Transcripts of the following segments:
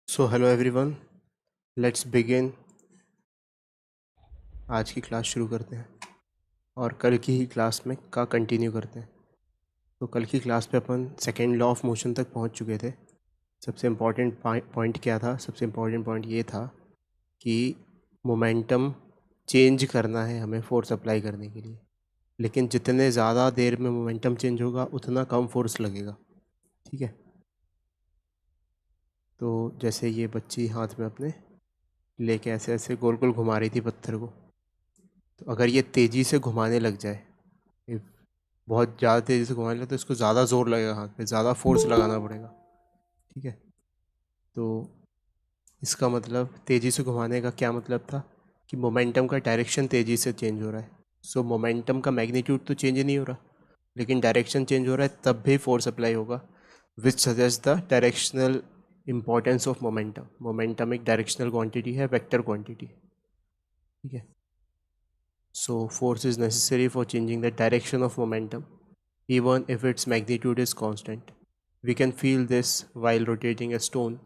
So hello everyone, let's begin. आज की class शुरू करते हैं और कल की ही क्लास में का कंटिन्यू करते हैं। तो कल की क्लास पे अपन सेकेंड लॉ ऑफ मोशन तक पहुंच चुके थे। सबसे इम्पॉर्टेंट पॉइंट क्या था? सबसे इम्पॉर्टेंट पॉइंट ये था कि मोमेंटम चेंज करना है हमें फोर्स अप्लाई करने के लिए, लेकिन जितने ज़्यादा देर में मोमेंटम चेंज होगा उतना कम फोर्स लगेगा। ठीक है, तो जैसे ये बच्ची हाथ में अपने लेके ऐसे ऐसे गोल गोल घुमा रही थी पत्थर को, तो अगर ये तेज़ी से घुमाने लग जाए, ये बहुत ज़्यादा तेज़ी से घुमाने लगे तो इसको ज़्यादा ज़ोर लगेगा, हाथ पे ज़्यादा फोर्स लगाना पड़ेगा। ठीक है, तो इसका मतलब तेज़ी से घुमाने का क्या मतलब था कि मोमेंटम का डायरेक्शन तेज़ी से चेंज हो रहा है। सो मोमेंटम का मैग्नीट्यूड तो चेंज नहीं हो रहा, लेकिन डायरेक्शन चेंज हो रहा है, तब भी फोर्स अप्लाई होगा, विच suggest the directional importance of momentum. Momentum एक डायरेक्शनल क्वांटिटी है, वेक्टर क्वांटिटी। ठीक है, so force is necessary for changing the direction of momentum, even if its magnitude is constant. We can feel this while rotating a stone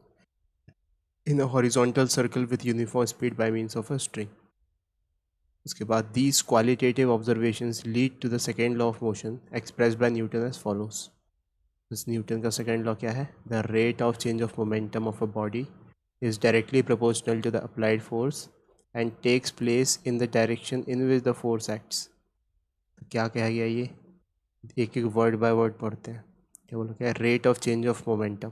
in a horizontal circle with uniform speed by means of a string. उसके बाद these qualitative observations lead to the second law of motion expressed by Newton as follows. इस Newton का second law क्या है? The rate of change of momentum of a body is directly proportional to the applied force and takes place in the direction in which the force acts. तो क्या कहा गया ये? एक एक वर्ड बाय वर्ड पढ़ते हैं। क्या बोला क्या? Rate of change of momentum.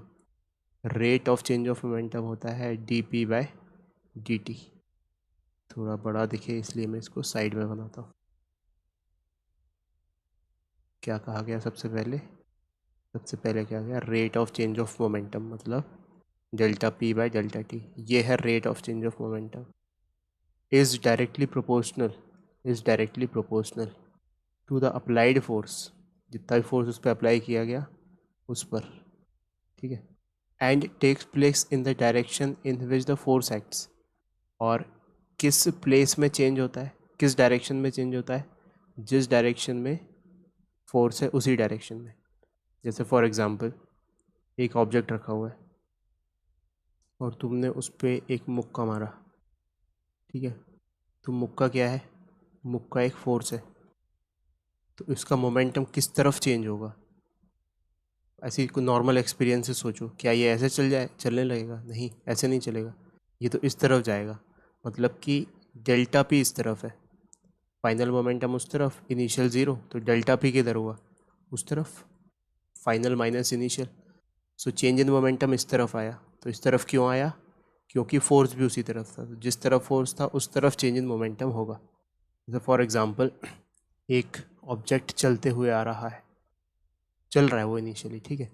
Rate of change of momentum होता है D P by D T. थोड़ा बड़ा दिखे इसलिए मैं इसको साइड में बनाता हूँ। क्या कहा गया सबसे पहले? सबसे पहले क्या गया? Rate of change of momentum मतलब delta P by delta T. ये है rate of change of momentum. Is directly proportional, is directly proportional to the applied force. जितना भी फोर्स उस पर अप्लाई किया गया उस पर। ठीक है, and takes place in the direction in which the force acts. और किस प्लेस में चेंज होता है, किस डायरेक्शन में चेंज होता है? जिस डायरेक्शन में फोर्स है उसी डायरेक्शन में। जैसे फॉर एग्जांपल एक ऑब्जेक्ट रखा हुआ है और तुमने उस पर एक मुक्का मारा। ठीक है, तो मुक्का क्या है? मुक्का एक फोर्स है, तो इसका मोमेंटम किस तरफ चेंज होगा? ऐसी कोई नॉर्मल एक्सपीरियंस से सोचो, क्या ये ऐसे चलने लगेगा? नहीं, ऐसे नहीं चलेगा। ये तो इस तरफ जाएगा, मतलब कि डेल्टा पी इस तरफ है, फाइनल मोमेंटम उस तरफ, इनिशियल ज़ीरो, तो डेल्टा पी किधर हुआ? उस तरफ, final minus initial. So change in momentum इस तरफ आया। तो इस तरफ क्यों आया? क्योंकि फोर्स भी उसी तरफ था, तो जिस तरफ फोर्स था उस तरफ चेंज इन मोमेंटम होगा। जैसे फॉर एग्जांपल एक ऑब्जेक्ट चलते हुए आ रहा है, चल रहा है वो इनिशियली, ठीक है,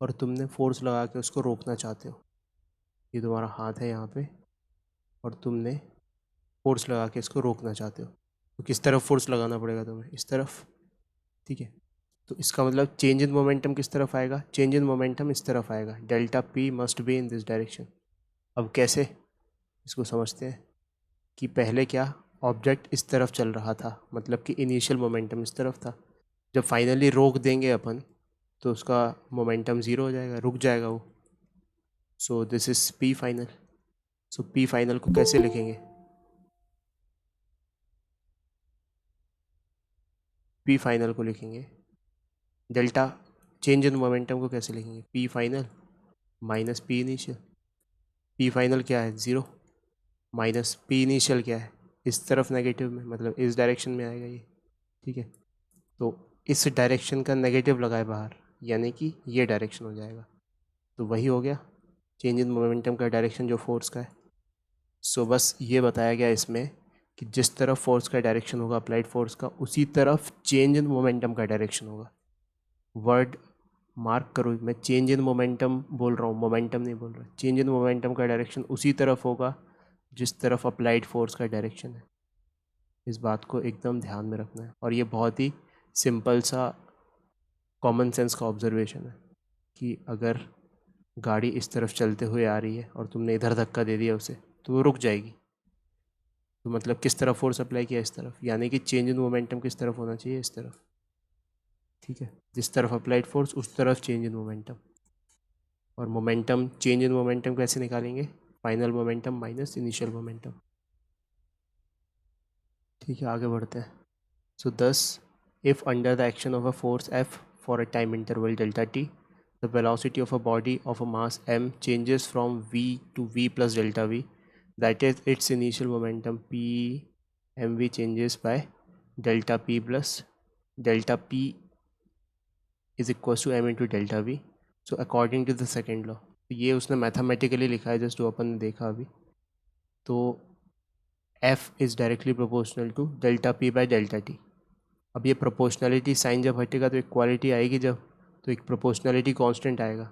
और तुमने फोर्स लगा के उसको रोकना चाहते हो। ये तुम्हारा हाथ है यहाँ पे और तुमने फोर्स लगा के इसको रोकना चाहते हो, तो किस तरफ फोर्स लगाना पड़ेगा तुम्हें? इस तरफ। ठीक है, तो इसका मतलब चेंज इन मोमेंटम किस तरफ आएगा? चेंज इन मोमेंटम इस तरफ आएगा, delta P must be in this direction. अब कैसे इसको समझते हैं कि पहले क्या, ऑब्जेक्ट इस तरफ चल रहा था, मतलब कि इनिशियल मोमेंटम इस तरफ था। जब फाइनली रोक देंगे अपन तो उसका मोमेंटम ज़ीरो हो जाएगा, रुक जाएगा वो। सो this is P final. So P final को कैसे लिखेंगे? पी फाइनल को लिखेंगे डेल्टा चेंज इन मोमेंटम को कैसे लिखेंगे? P final minus P initial. P final क्या है? ज़ीरो, माइनस पी इनिशियल क्या है? इस तरफ नेगेटिव में, मतलब इस डायरेक्शन में आएगा ये। ठीक है, तो इस डायरेक्शन का नेगेटिव लगाए बाहर, यानी कि ये डायरेक्शन हो जाएगा। तो वही हो गया चेंज इन मोमेंटम का डायरेक्शन जो फोर्स का है। सो बस ये बताया गया इसमें कि जिस तरफ फोर्स का डायरेक्शन होगा, अप्लाइड फोर्स का, उसी तरफ चेंज इन मोमेंटम का डायरेक्शन होगा। वर्ड मार्क करो, मैं चेंज इन मोमेंटम बोल रहा हूँ, मोमेंटम नहीं बोल रहा। चेंज इन मोमेंटम का डायरेक्शन उसी तरफ होगा जिस तरफ अप्लाइड फोर्स का डायरेक्शन है। इस बात को एकदम ध्यान में रखना है, और ये बहुत ही सिंपल सा कॉमन सेंस का ऑब्जर्वेशन है कि अगर गाड़ी इस तरफ चलते हुए आ रही है और तुमने इधर धक्का दे दिया उसे, तो वो रुक जाएगी। तो मतलब किस तरफ फोर्स अप्लाई किया? इस तरफ, यानी कि चेंज इन मोमेंटम किस तरफ होना चाहिए? इस तरफ। ठीक है, जिस तरफ अप्लाइड फोर्स उस तरफ चेंज इन मोमेंटम। और मोमेंटम, चेंज इन मोमेंटम कैसे निकालेंगे? Final momentum minus initial momentum. ठीक है, आगे बढ़ते हैं। सो दस, if under the action of a force F for a time interval delta T, the velocity of a body of a mass m changes from v to v plus delta v, that is its initial momentum p mv changes by delta p plus delta p is equals to m into delta v. So according to the second law, तो ये उसने mathematically लिखा है just जो अपन ने देखा अभी। तो f is directly proportional to delta p by delta T. अब ये प्रोपोर्शनलिटी साइन जब हटेगा तो इक्वालिटी आएगी, जब तो एक प्रोपोर्शनलिटी कांस्टेंट आएगा।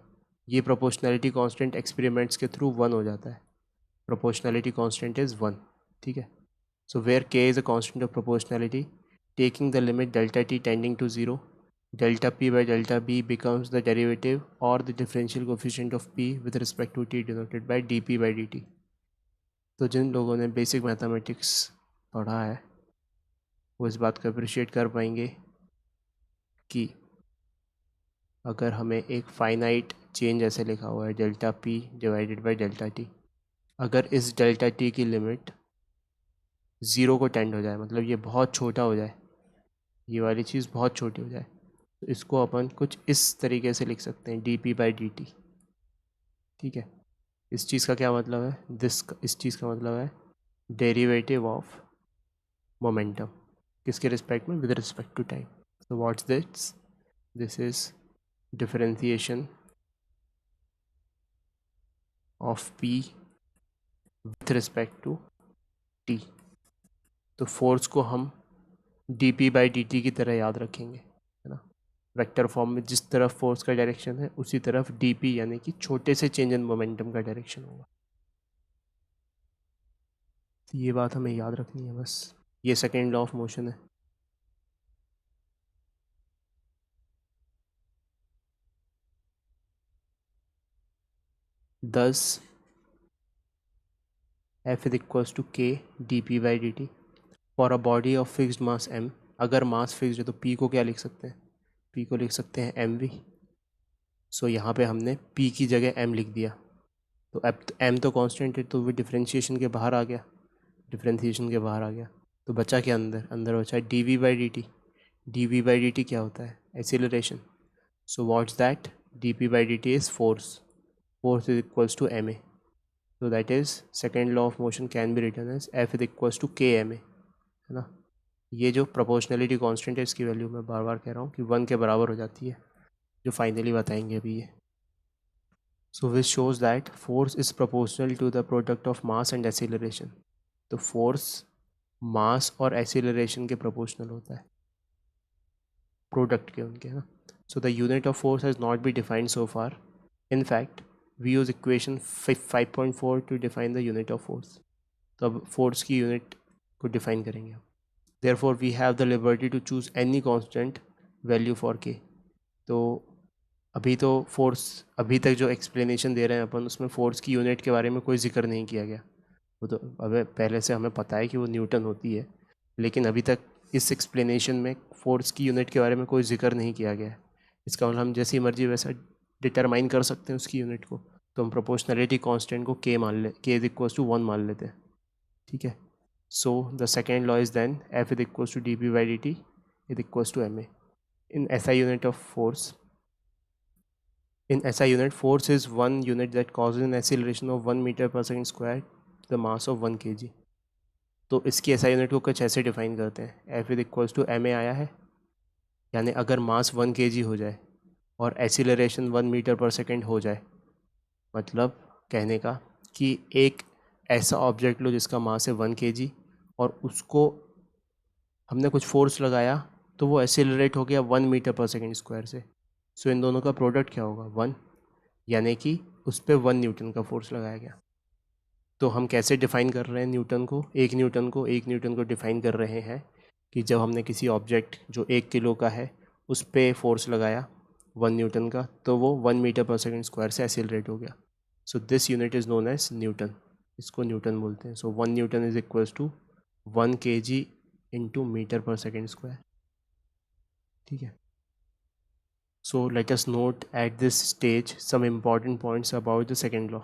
ये प्रोपोर्शनलिटी कांस्टेंट एक्सपेरिमेंट्स के थ्रू 1 हो जाता है। Proportionality constant is 1। ठीक है, so where k is a constant of proportionality, taking the limit delta t tending to 0, delta p by delta b becomes the derivative or the differential coefficient of p with respect to t denoted by dp by dt। तो जिन लोगों ने basic mathematics पढ़ा है वो इस बात को appreciate कर पाएंगे कि अगर हमें एक फाइनाइट चेंज ऐसे लिखा हुआ है delta p divided by delta t, अगर इस डेल्टा t की लिमिट 0 को टेंड हो जाए, मतलब ये बहुत छोटा हो जाए, ये वाली चीज़ बहुत छोटी हो जाए, तो इसको अपन कुछ इस तरीके से लिख सकते हैं dp बाई dt। ठीक है, इस चीज़ का क्या मतलब है? इस चीज़ का मतलब है डेरिवेटिव ऑफ मोमेंटम। किसके रिस्पेक्ट में? With respect to time. So what's this? This is differentiation of p with respect to t। तो फोर्स को हम dp बाई dt की तरह याद रखेंगे, है ना। वेक्टर फॉर्म में जिस तरफ फोर्स का डायरेक्शन है उसी तरफ dp यानी कि छोटे से चेंज इन मोमेंटम का डायरेक्शन होगा। तो ये बात हमें याद रखनी है बस। ये सेकेंड लॉ ऑफ मोशन है। दस F is equals to k dp by dt for a body of fixed mass m। अगर मास फिक्स्ड है तो p को क्या लिख सकते हैं? p को लिख सकते हैं mv। सो यहाँ पे हमने p की जगह m लिख दिया। तो अब m तो कांस्टेंट है, तो वो डिफरेंशिएशन के बाहर आ गया, डिफरेंशिएशन के बाहर आ गया। तो बचा क्या अंदर? अंदर बचा है dv by dt। dv by dt क्या होता है? Acceleration. So what's that? dp by dt is force. Force is equals to ma। So that is second law of motion can be written as F is equals to kma, है ना। ये जो proportionality constant है इसकी value मैं बार बार कह रहा हूँ कि 1 के बराबर हो जाती है, जो फाइनली बताएंगे अभी ये। So which shows that force is proportional to the product of mass and acceleration. तो फोर्स मास और एक्सीलरेशन के प्रोपोर्शनल होता है, प्रोडक्ट के उनके, है ना। So the unit of force has not be defined so far. In fact we use equation 5.4 to define the unit of force. तो अब फोर्स की यूनिट को डिफाइन करेंगे। Therefore we have the liberty to choose any constant value for k। तो अभी तो force, अभी तक जो एक्सप्लेनेशन दे रहे हैं अपन उसमें फोर्स की यूनिट के बारे में कोई जिक्र नहीं किया गया। वो तो अब पहले से हमें पता है कि वो न्यूटन होती है, लेकिन अभी तक इस एक्सप्लेनेशन में फोर्स की यूनिट के बारे में कोई जिक्र नहीं किया गया है। इसका मतलब हम जैसी मर्जी वैसा डिटरमाइन कर सकते हैं उसकी यूनिट को। तो हम प्रोपोर्शनलिटी कांस्टेंट को k मान ले, k इज इक्वल्स टू 1 मान लेते हैं। ठीक है, so the second law is then F is equals to dp by dt is equals to ma in SI unit of force। In SI unit, force is one unit that causes an acceleration of 1 meter per second square to the mass of 1 kg। तो इसकी SI unit को कुछ ऐसे define करते हैं, F is equals to ma आया है, यानी अगर मास 1 kg हो जाए और एक्सीलरेशन 1 मीटर पर सेकेंड हो जाए, मतलब कहने का कि एक ऐसा ऑब्जेक्ट लो जिसका मास है 1 kg और उसको हमने कुछ फोर्स लगाया तो वो एक्सेलरेट हो गया 1 मीटर पर सेकेंड स्क्वायर से। सो इन दोनों का प्रोडक्ट क्या होगा? 1, यानी कि उस पर 1 न्यूटन का फोर्स लगाया गया। तो हम कैसे डिफ़ाइन कर रहे हैं न्यूटन को? एक न्यूटन को डिफ़ाइन कर रहे हैं कि जब हमने किसी ऑब्जेक्ट जो 1 किलो का है उस पर फोर्स लगाया 1 न्यूटन का, तो वो 1 मीटर पर सेकेंड स्क्वायर से एक्सेलरेट हो गया। So this unit is known as newton, इसको न्यूटन बोलते हैं। So 1 newton is equals to 1 kg into metre per second square. ठीक है, so let us note at this stage some important points about the second law.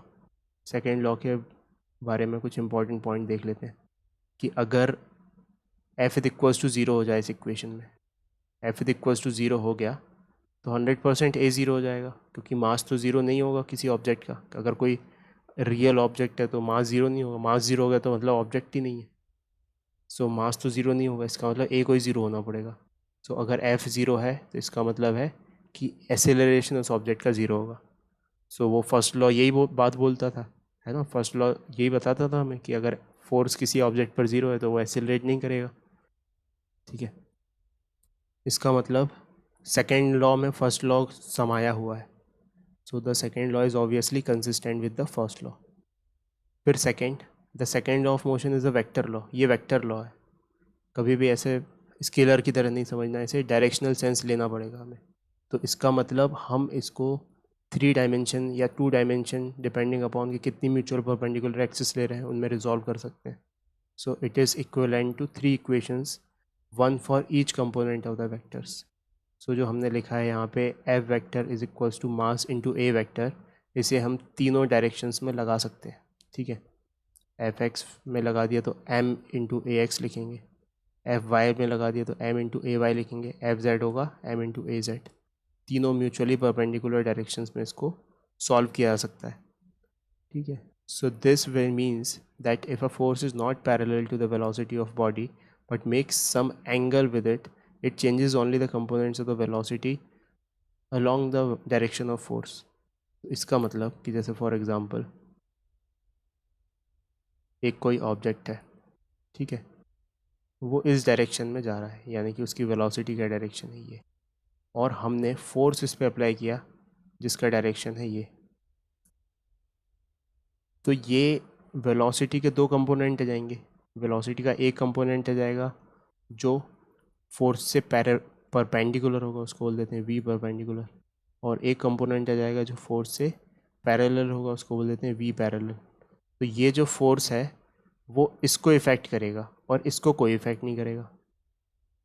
Second law के बारे में कुछ important point देख लेते हैं कि अगर F is equals to zero हो जाए इस इक्वेशन में, F is equals to zero हो गया तो 100% ए ज़ीरो हो जाएगा, क्योंकि मास तो ज़ीरो नहीं होगा किसी ऑब्जेक्ट का. अगर कोई रियल ऑब्जेक्ट है तो मास ज़ीरो नहीं होगा, मास ज़ीरो हो गया तो मतलब ऑब्जेक्ट ही नहीं है. सो मास तो ज़ीरो नहीं होगा, इसका मतलब ए कोई ज़ीरो होना पड़ेगा. सो अगर एफ ज़ीरो है तो इसका मतलब है कि एसेलरेशन उस ऑब्जेक्ट का ज़ीरो होगा. सो वो फर्स्ट लॉ यही बात बोलता था, है ना. फर्स्ट लॉ यही बताता था हमें कि अगर फोर्स किसी ऑब्जेक्ट पर ज़ीरो है तो वो एसेलरेट नहीं करेगा. ठीक है, इसका मतलब सेकेंड लॉ में फर्स्ट लॉ समाया हुआ है. So the second law is obviously consistent with the first law. फिर second, the second law of motion is a vector law. ये वेक्टर लॉ है, कभी भी ऐसे स्केलर की तरह नहीं समझना, ऐसे डायरेक्शनल सेंस लेना पड़ेगा हमें. तो इसका मतलब हम इसको 3 डायमेंशन या 2 डायमेंशन डिपेंडिंग अपॉन कि कितनी म्यूचुअल परपेंडिकुलर एक्सिस ले रहे हैं उनमें रिजॉल्व कर सकते हैं. So it is equivalent to 3 equations, one for each component of the vectors. So जो हमने लिखा है यहाँ पे F vector is equals to mass into a vector, इसे हम तीनों डायरेक्शंस में लगा सकते हैं. ठीक है, एफ एक्स में लगा दिया तो एम इंटू ए एक्स लिखेंगे, एफ वाई में लगा दिया तो एम इंटू ए वाई लिखेंगे, एफ जेड होगा एम इंटू ए जेड. तीनों म्यूचुअली परपेंडिकुलर डायरेक्शंस में इसको सॉल्व किया जा सकता है. ठीक है, so this way means that if a force is not parallel to the velocity of body but makes some angle with it, it changes only the components of the velocity along the direction of force. इसका मतलब कि जैसे for example एक कोई object है, ठीक है, वो इस डायरेक्शन में जा रहा है, यानी कि उसकी वेलोसिटी का डायरेक्शन है ये, और हमने फोर्स इस पर अप्लाई किया जिसका डायरेक्शन है ये. तो ये वेलोसिटी के 2 कंपोनेंट आ जाएंगे. वेलोसिटी का एक कंपोनेंट आ जाएगा जो फोर्स से परपेंडिकुलर होगा, उसको बोल देते हैं वी परपेंडिकुलर, और एक कंपोनेंट आ जाएगा जो फोर्स से पैरेलल होगा, उसको बोल देते हैं वी पैरेलल. तो ये जो फोर्स है वो इसको इफ़ेक्ट करेगा और इसको कोई इफ़ेक्ट नहीं करेगा.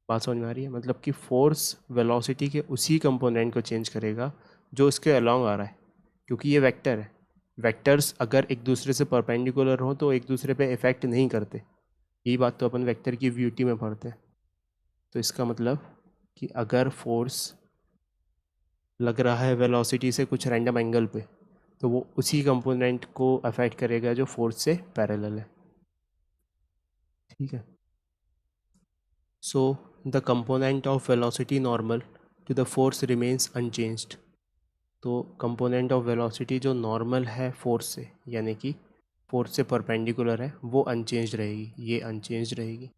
बात समझ में आ रही है? मतलब कि फोर्स वेलोसिटी के उसी कंपोनेंट को चेंज करेगा जो इसके अलॉन्ग आ रहा है, क्योंकि ये वेक्टर है. वेक्टर्स अगर एक दूसरे से परपेंडिकुलर हो तो एक दूसरे पे इफ़ेक्ट नहीं करते. यही बात तो अपन वेक्टर की ब्यूटी में पढ़ते हैं. तो इसका मतलब कि अगर फोर्स लग रहा है वेलोसिटी से कुछ रैंडम एंगल पे, तो वो उसी कंपोनेंट को अफेक्ट करेगा जो फोर्स से पैरेलल है. ठीक है, so the component of velocity normal to the force remains unchanged. तो कंपोनेंट ऑफ वेलोसिटी जो नॉर्मल है फोर्स से, यानी कि फोर्स से परपेंडिकुलर है, वो अनचेंज्ड रहेगी, ये अनचेंज्ड रहेगी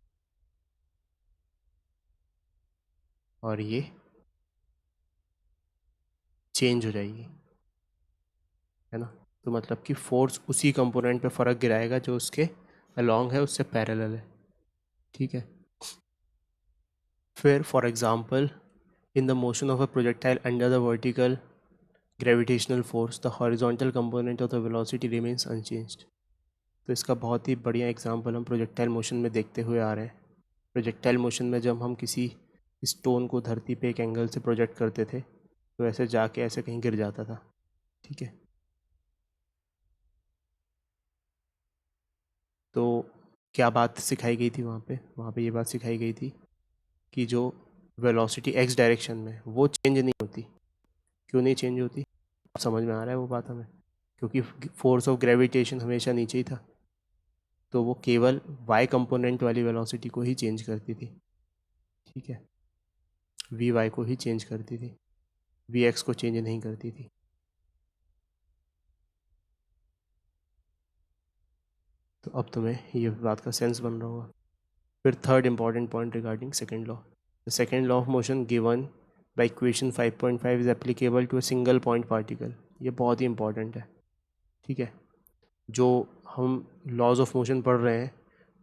और ये चेंज हो जाएगी, है ना. तो मतलब कि फोर्स उसी कंपोनेंट पे फ़र्क गिराएगा जो उसके अलॉन्ग है, उससे पैरेलल है. ठीक है, फिर for example in the motion of a projectile under the vertical gravitational force the horizontal component of the velocity remains unchanged. तो इसका बहुत ही बढ़िया एग्जांपल हम प्रोजेक्टाइल मोशन में देखते हुए आ रहे हैं. प्रोजेक्टाइल मोशन में जब हम किसी स्टोन को धरती पे एक एंगल से प्रोजेक्ट करते थे तो ऐसे जाके ऐसे कहीं गिर जाता था. ठीक है, तो क्या बात सिखाई गई थी वहाँ पे ये बात सिखाई गई थी कि जो वेलोसिटी एक्स डायरेक्शन में वो चेंज नहीं होती. क्यों नहीं चेंज होती? समझ में आ रहा है वो बात हमें? क्योंकि फोर्स ऑफ ग्रेविटेशन हमेशा नीचे ही था, तो वो केवल वाई कंपोनेंट वाली वेलोसिटी को ही चेंज करती थी. ठीक है, वी वाई को ही चेंज करती थी, वी एक्स को चेंज नहीं करती थी. तो अब तुम्हें ये बात का सेंस बन रहा होगा. फिर third important point regarding second law. The second law of motion given by equation 5.5 is applicable to a single point particle. ये बहुत ही इंपॉर्टेंट है. ठीक है, जो हम लॉज ऑफ मोशन पढ़ रहे हैं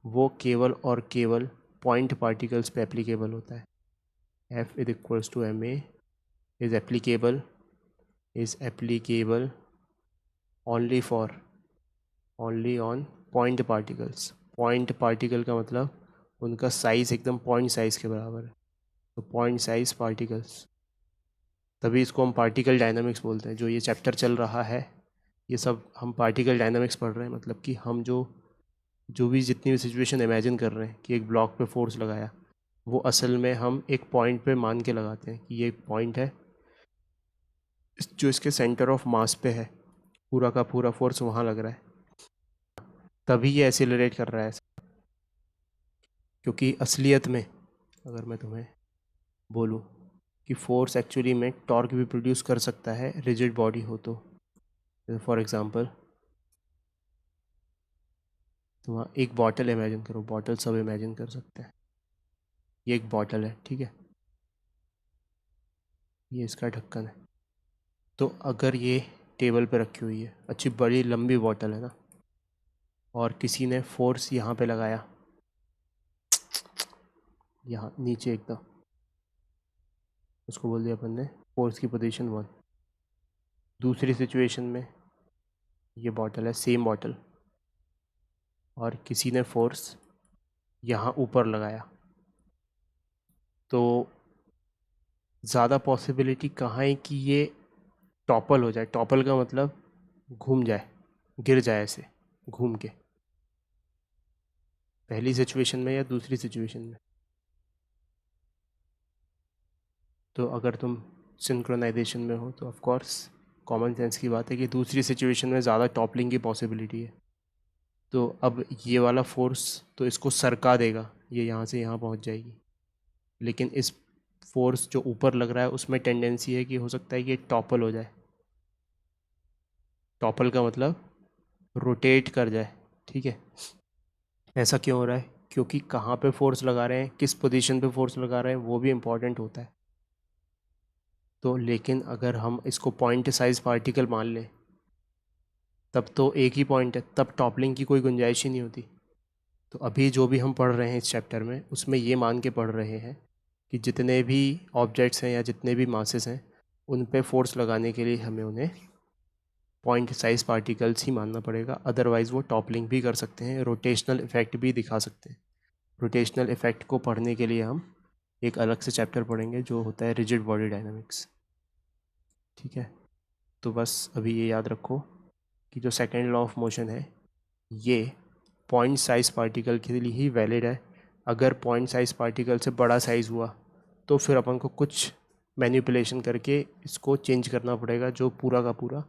वो केवल और केवल पॉइंट पार्टिकल्स पे एप्लीकेबल होता है. F is equals to M A is applicable only on point particles. Point particle का मतलब उनका साइज़ एकदम पॉइंट साइज़ के बराबर है. तो पॉइंट साइज पार्टिकल्स. तभी इसको हम पार्टिकल डायनामिक्स बोलते हैं। जो ये चैप्टर चल रहा है ये सब हम पार्टिकल डायनामिक्स पढ़ रहे हैं, मतलब कि हम जो भी जितनी भी सिचुएशन इमेजिन कर रहे हैं कि एक ब्लॉक पे फोर्स लगाया, वो असल में हम एक पॉइंट पे मान के लगाते हैं कि ये पॉइंट है जो इसके सेंटर ऑफ मास पे है, पूरा का पूरा फोर्स वहाँ लग रहा है, तभी ये एक्सीलरेट कर रहा है। क्योंकि असलियत में अगर मैं तुम्हें बोलूँ कि फोर्स एक्चुअली में टॉर्क भी प्रोड्यूस कर सकता है रिजिड बॉडी हो तो। फॉर एग्जांपल तुम एक बॉटल इमेजिन करो, बॉटल सब इमेजिन कर सकते हैं। ये एक बॉटल है, ठीक है, ये इसका ढक्कन है। तो अगर ये टेबल पे रखी हुई है, अच्छी बड़ी लंबी बॉटल है ना, और किसी ने फोर्स यहाँ पे लगाया, यहाँ नीचे एकदम, उसको बोल दिया अपन ने फोर्स की पोजीशन 1। दूसरी सिचुएशन में ये बॉटल है, सेम बॉटल, और किसी ने फोर्स यहाँ ऊपर लगाया, तो ज़्यादा पॉसिबिलिटी कहाँ है कि ये टॉपल हो जाए। टॉपल का मतलब घूम जाए, गिर जाए ऐसे घूम के, पहली सिचुएशन में या दूसरी सिचुएशन में। तो अगर तुम सिंक्रोनाइजेशन में हो तो ऑफ कोर्स कॉमन सेंस की बात है कि दूसरी सिचुएशन में ज़्यादा टॉपलिंग की पॉसिबिलिटी है। तो अब ये वाला फोर्स तो इसको सरका देगा, ये यहाँ से यहाँ पहुँच जाएगी। लेकिन इस फोर्स जो ऊपर लग रहा है उसमें टेंडेंसी है कि हो सकता है कि ये टॉपल हो जाए। टॉपल का मतलब रोटेट कर जाए, ठीक है। ऐसा क्यों हो रहा है? क्योंकि कहाँ पे फोर्स लगा रहे हैं, किस पोजीशन पे फोर्स लगा रहे हैं, वो भी इम्पॉर्टेंट होता है। तो लेकिन अगर हम इसको पॉइंट साइज पार्टिकल मान लें, तब तो एक ही पॉइंट है, तब टॉपलिंग की कोई गुंजाइश ही नहीं होती। तो अभी जो भी हम पढ़ रहे हैं इस चैप्टर में, उसमें ये मान के पढ़ रहे हैं कि जितने भी ऑब्जेक्ट्स हैं या जितने भी मासेस हैं, उन पे फोर्स लगाने के लिए हमें उन्हें पॉइंट साइज पार्टिकल्स ही मानना पड़ेगा। अदरवाइज़ वो टॉपलिंग भी कर सकते हैं, रोटेशनल इफेक्ट भी दिखा सकते हैं। रोटेशनल इफेक्ट को पढ़ने के लिए हम एक अलग से चैप्टर पढ़ेंगे जो होता है रिजिड बॉडी डायनामिक्स, ठीक है। तो बस अभी ये याद रखो कि जो सेकेंड लॉ ऑफ मोशन है ये पॉइंट साइज पार्टिकल के लिए ही वैलिड है। अगर पॉइंट साइज पार्टिकल से बड़ा साइज़ हुआ तो फिर अपन को कुछ मैनिपुलेशन करके इसको चेंज करना पड़ेगा, जो पूरा का पूरा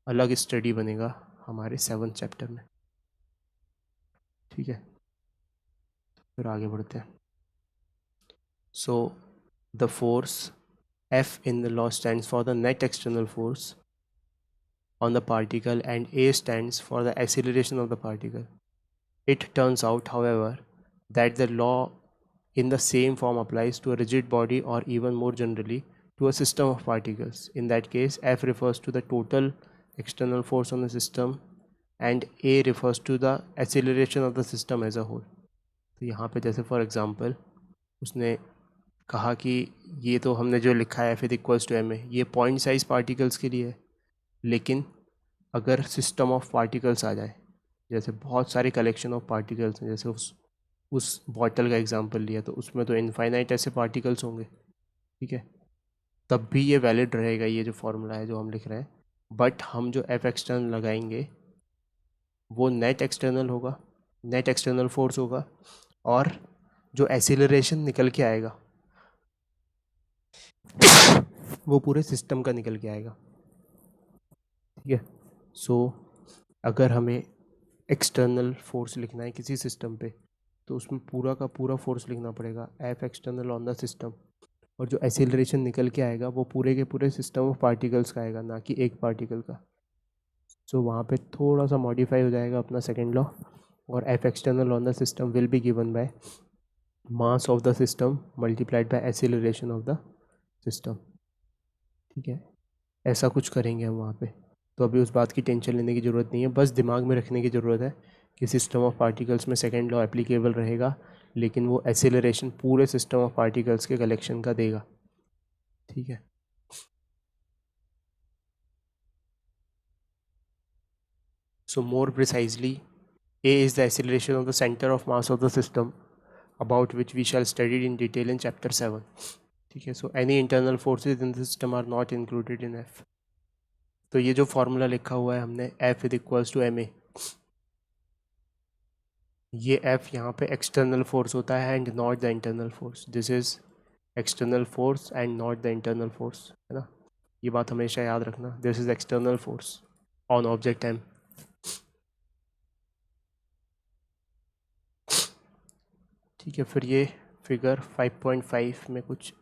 अलग स्टडी बनेगा हमारे 7th चैप्टर में, ठीक है। फिर आगे बढ़ते हैं। So the force F in the law stands for the net external force on the particle and A stands for the acceleration of the particle. It turns out, however, that the law in the same form applies to a rigid body or even more generally to a system of particles. In that case, F refers to the total external force on the system and A refers to the acceleration of the system as a whole. तो यहाँ पे जैसे for example उसने कहा कि ये तो हमने जो लिखा है फिर इक्वल्स टू एम है, ये पॉइंट साइज पार्टिकल्स के लिए है। लेकिन अगर सिस्टम ऑफ पार्टिकल्स आ जाए, जैसे बहुत सारे कलेक्शन ऑफ पार्टिकल्स हैं, जैसे उस बॉटल का एग्जांपल लिया तो उसमें तो इनफाइनाइट ऐसे पार्टिकल्स होंगे, ठीक है, तब भी ये वैलिड रहेगा ये जो फॉर्मूला है जो हम लिख रहे हैं। बट हम जो एफ एक्सटर्नल लगाएंगे वो नेट एक्सटर्नल होगा, नेट एक्सटर्नल फोर्स होगा, और जो एक्सीलरेशन निकल के आएगा वो पूरे सिस्टम का निकल के आएगा, ठीक है। सो अगर हमें एक्सटर्नल फोर्स लिखना है किसी सिस्टम पे तो उसमें पूरा का पूरा फोर्स लिखना पड़ेगा, F external on the system, और जो एक्सीलरेशन निकल के आएगा वो पूरे के पूरे सिस्टम ऑफ पार्टिकल्स का आएगा, ना कि एक पार्टिकल का। सो वहाँ पे थोड़ा सा मॉडिफाई हो जाएगा अपना सेकेंड लॉ, और F external on the system will be given by mass of the system multiplied by acceleration of the system, ठीक है। ऐसा कुछ करेंगे हम वहाँ पे। तो अभी उस बात की टेंशन लेने की ज़रूरत नहीं है, बस दिमाग में रखने की ज़रूरत है कि सिस्टम ऑफ पार्टिकल्स में सेकेंड लॉ एप्लीकेबल रहेगा, लेकिन वो एक्सेलरेशन पूरे सिस्टम ऑफ पार्टिकल्स के कलेक्शन का देगा, ठीक है। So more precisely A is the acceleration of the center of mass of the system, about which we shall study in detail in chapter 7. ठीक है, so any internal forces in the system are not included in F. तो ये जो formula लिखा हुआ है हमने F is equals to M A, ये एफ यहाँ पे एक्सटर्नल फोर्स होता है and not the internal force. This is external force and not the internal force, है ना। ये बात हमेशा याद रखना, this is external force on object M. ठीक है, फिर ये फिगर 5.5 में कुछ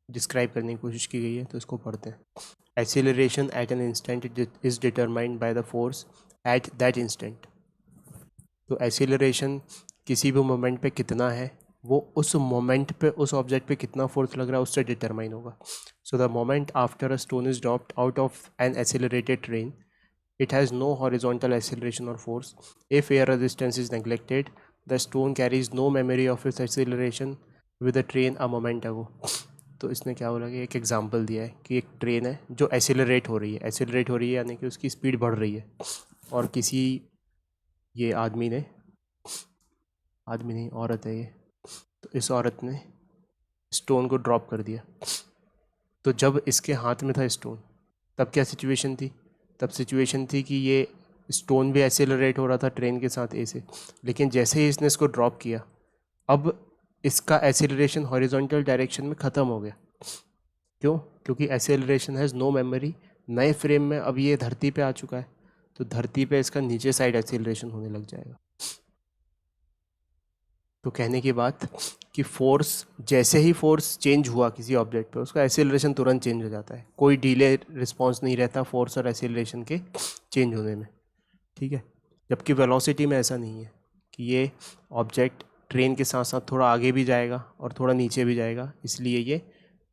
डिस्क्राइब करने की कोशिश की गई है, तो इसको पढ़ते हैं। Acceleration at an instant is determined by the force at that instant. तो एक्सीलरेशन किसी भी मोमेंट पे कितना है, वो उस मोमेंट पे उस ऑब्जेक्ट पे कितना फोर्स लग रहा है उससे डिटरमाइन होगा। So the moment after a stone is dropped out of an accelerated train, it has no horizontal acceleration or force. If air resistance is neglected, the stone carries no memory of its acceleration with the train a moment ago. तो इसने क्या बोला कि एक example दिया है कि एक ट्रेन है जो एसिलरेट हो रही है, एसिलरेट हो रही है यानी कि उसकी स्पीड बढ़ रही है, और किसी ये आदमी नहीं औरत है ये, तो इस औरत ने स्टोन को ड्रॉप कर दिया। तो जब इसके हाथ में था स्टोन, तब क्या सिचुएशन थी? तब सिचुएशन थी कि ये स्टोन भी एक्सेलरेट हो रहा था ट्रेन के साथ ए से, लेकिन जैसे ही इसने इसको ड्रॉप किया, अब इसका एक्सेलरेशन हॉरिजॉन्टल डायरेक्शन में ख़त्म हो गया। क्यों? क्योंकि एक्सेलरेशन हैज़ नो मेमोरी। नए फ्रेम में अब ये धरती पे आ चुका है, तो धरती पे इसका नीचे साइड एक्सेलरेशन होने लग जाएगा। तो कहने की बात कि फोर्स, जैसे ही फोर्स चेंज हुआ किसी ऑब्जेक्ट पे, उसका एक्सेलरेशन तुरंत चेंज हो जाता है, कोई डिले रिस्पॉन्स नहीं रहता फोर्स और एक्सेलरेशन के चेंज होने में। ठीक है, जबकि वेलोसिटी में ऐसा नहीं है कि ये ऑब्जेक्ट ट्रेन के साथ साथ थोड़ा आगे भी जाएगा और थोड़ा नीचे भी जाएगा, इसलिए ये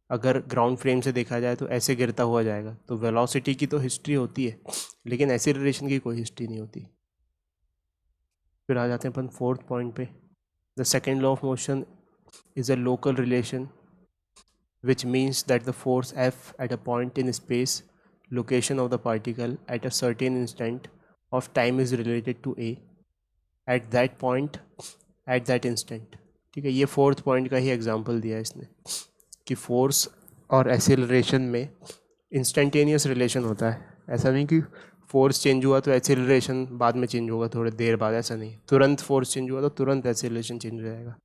अगर ग्राउंड फ्रेम से देखा जाए तो ऐसे गिरता हुआ जाएगा। तो वेलोसिटी की तो हिस्ट्री होती है, लेकिन एक्सेलरेशन की कोई हिस्ट्री नहीं होती। फिर आ जाते हैं अपन फोर्थ पॉइंट पे। The second law of motion is a local relation, which means that the force F at a point in space, location of the particle at a certain instant of time is related to A at that point at that instant। ठीक है, ये fourth point का ही example दिया है इसने कि force और acceleration में इंस्टेंटेनियस रिलेशन होता है। ऐसा नहीं कि फोर्स चेंज हुआ तो एक्सेलरेशन बाद में चेंज होगा थोड़ी देर बाद, ऐसा नहीं। तुरंत फोर्स चेंज हुआ तो तुरंत एक्सेलरेशन चेंज हो जाएगा।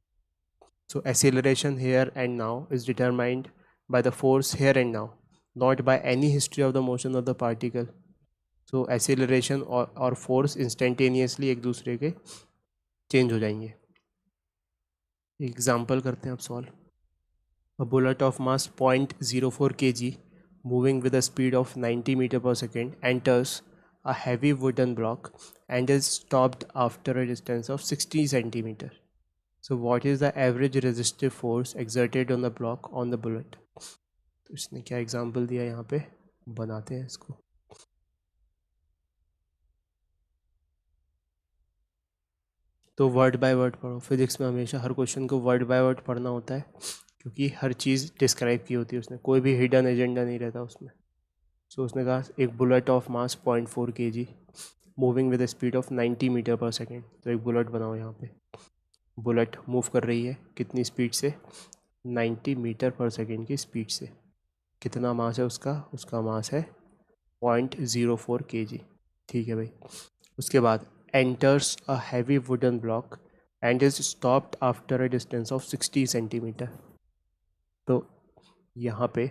So acceleration here and now is determined by the force here and now, not by any history of the motion of the particle. So acceleration और force instantaneously एक दूसरे के change हो जाएंगे। एग्जाम्पल करते हैं अब solve. A bullet of mass 0.04 kg moving with a speed of 90 meter per second enters a heavy wooden block and is stopped after a distance of 60 centimeter. So what is the average resistive force exerted on the block on the bullet? तो इसने क्या example दिया यहाँ पे, बनाते हैं इसको। तो वर्ड बाय वर्ड पढ़ो, फिजिक्स में हमेशा हर क्वेश्चन को वर्ड बाय वर्ड पढ़ना होता है, क्योंकि हर चीज़ डिस्क्राइब की होती है उसने, कोई भी हिडन एजेंडा नहीं रहता उसमें। सो उसने कहा एक bullet of mass 0.4 kg moving with speed of 90 metre per second. तो एक बुलेट बनाओ, यहाँ पे बुलेट मूव कर रही है कितनी स्पीड से? 90 मीटर पर सेकेंड की स्पीड से। कितना मास है उसका? उसका मास है 0.04 kg। ठीक है भाई। उसके बाद enters a heavy wooden block and is stopped after a distance of 60 centimetre. तो यहाँ पे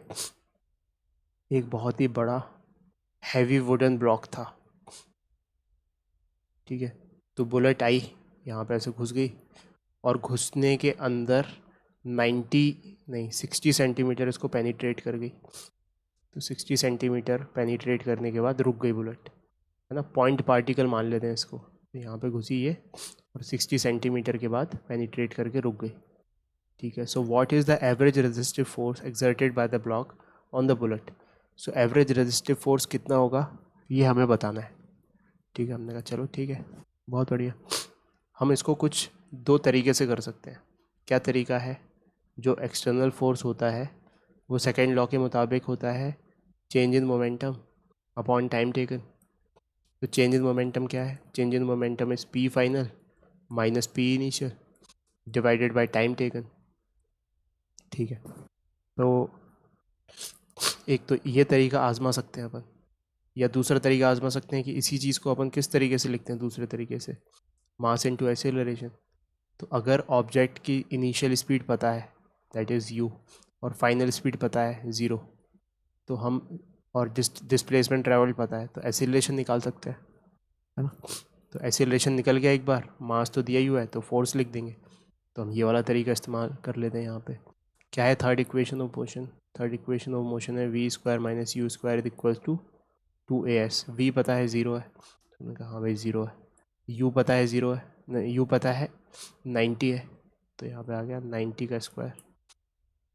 एक बहुत ही बड़ा हैवी वुडन ब्लॉक था। ठीक है, तो बुलेट आई यहाँ पे ऐसे घुस गई, और घुसने के अंदर 60 सेंटीमीटर इसको पेनिट्रेट कर गई। तो 60 सेंटीमीटर पेनिट्रेट करने के बाद रुक गई बुलेट, है ना। पॉइंट पार्टिकल मान लेते हैं इसको। यहाँ पे घुसी ये और 60 सेंटीमीटर के बाद पेनिट्रेट करके रुक गई। ठीक है, so what is the average resistive force exerted by the block on the bullet? So average resistive force कितना होगा ये हमें बताना है। ठीक है, हमने कहा चलो ठीक है, बहुत बढ़िया। हम इसको कुछ दो तरीके से कर सकते हैं। क्या तरीका है? जो एक्सटर्नल फोर्स होता है वो सेकेंड लॉ के मुताबिक होता है change in momentum upon time taken. तो चेंज इन मोमेंटम क्या है? Change in momentum is P final minus P initial divided by time taken. ठीक है, तो एक तो ये तरीका आजमा सकते हैं अपन, या दूसरा तरीका आजमा सकते हैं कि इसी चीज़ को अपन किस तरीके से लिखते हैं, दूसरे तरीके से, मास इनटू एक्सेलरेशन। तो अगर ऑब्जेक्ट की इनिशियल स्पीड पता है दैट इज़ u, और फाइनल स्पीड पता है 0, तो हम, और डिस्प्लेसमेंट ट्रैवल पता है, तो एक्सेलरेशन निकाल सकते हैं, है ना। तो एक्सेलरेशन निकल गया एक बार, मास तो दिया ही हुआ है तो फोर्स लिख देंगे। तो हम ये वाला तरीका इस्तेमाल कर लेते हैं यहाँ पे। क्या है third equation of motion? Third equation of motion है v square minus u square is equal to 2as। v पता है 0 है, तो मैंने कहा हाँ भाई 0 है। u पता है 0 है, u पता है 90 है, तो यहाँ पे आ गया 90 का square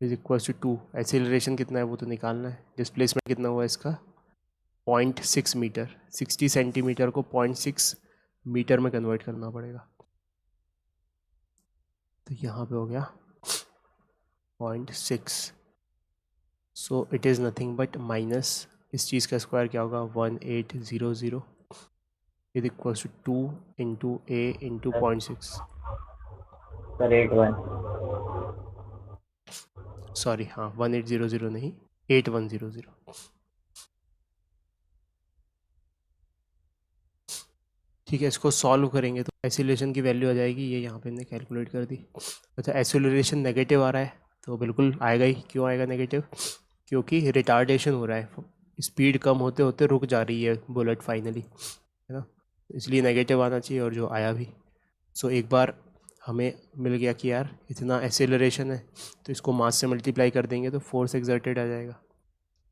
is equal to 2। Acceleration कितना है वो तो निकालना है। डिस्प्लेसमेंट कितना हुआ इसका? 0.6 मीटर। 60 सेंटीमीटर को 0.6 मीटर में कन्वर्ट करना पड़ेगा। तो यहाँ पे हो गया 0.6, so it is nothing but minus इस चीज़ का स्क्वायर क्या होगा 1800 is equal to 2 into a into 0.6, sir 81। Sorry हाँ 1800 नहीं 8100। ठीक है, इसको सॉल्व करेंगे तो एक्सीलरेशन की वैल्यू आ जाएगी, ये यहाँ पे हमने कैलकुलेट कर दी। अच्छा, एक्सीलरेशन नेगेटिव आ रहा है तो बिल्कुल आएगा ही। क्यों आएगा नेगेटिव? क्योंकि रिटार्डेशन हो रहा है, स्पीड कम होते होते रुक जा रही है बुलेट फाइनली, है ना, इसलिए नेगेटिव आना चाहिए, और जो आया भी। सो एक बार हमें मिल गया कि यार इतना एक्सेलरेशन है, तो इसको मास से मल्टीप्लाई कर देंगे तो फोर्स एक्सर्टेड आ जाएगा।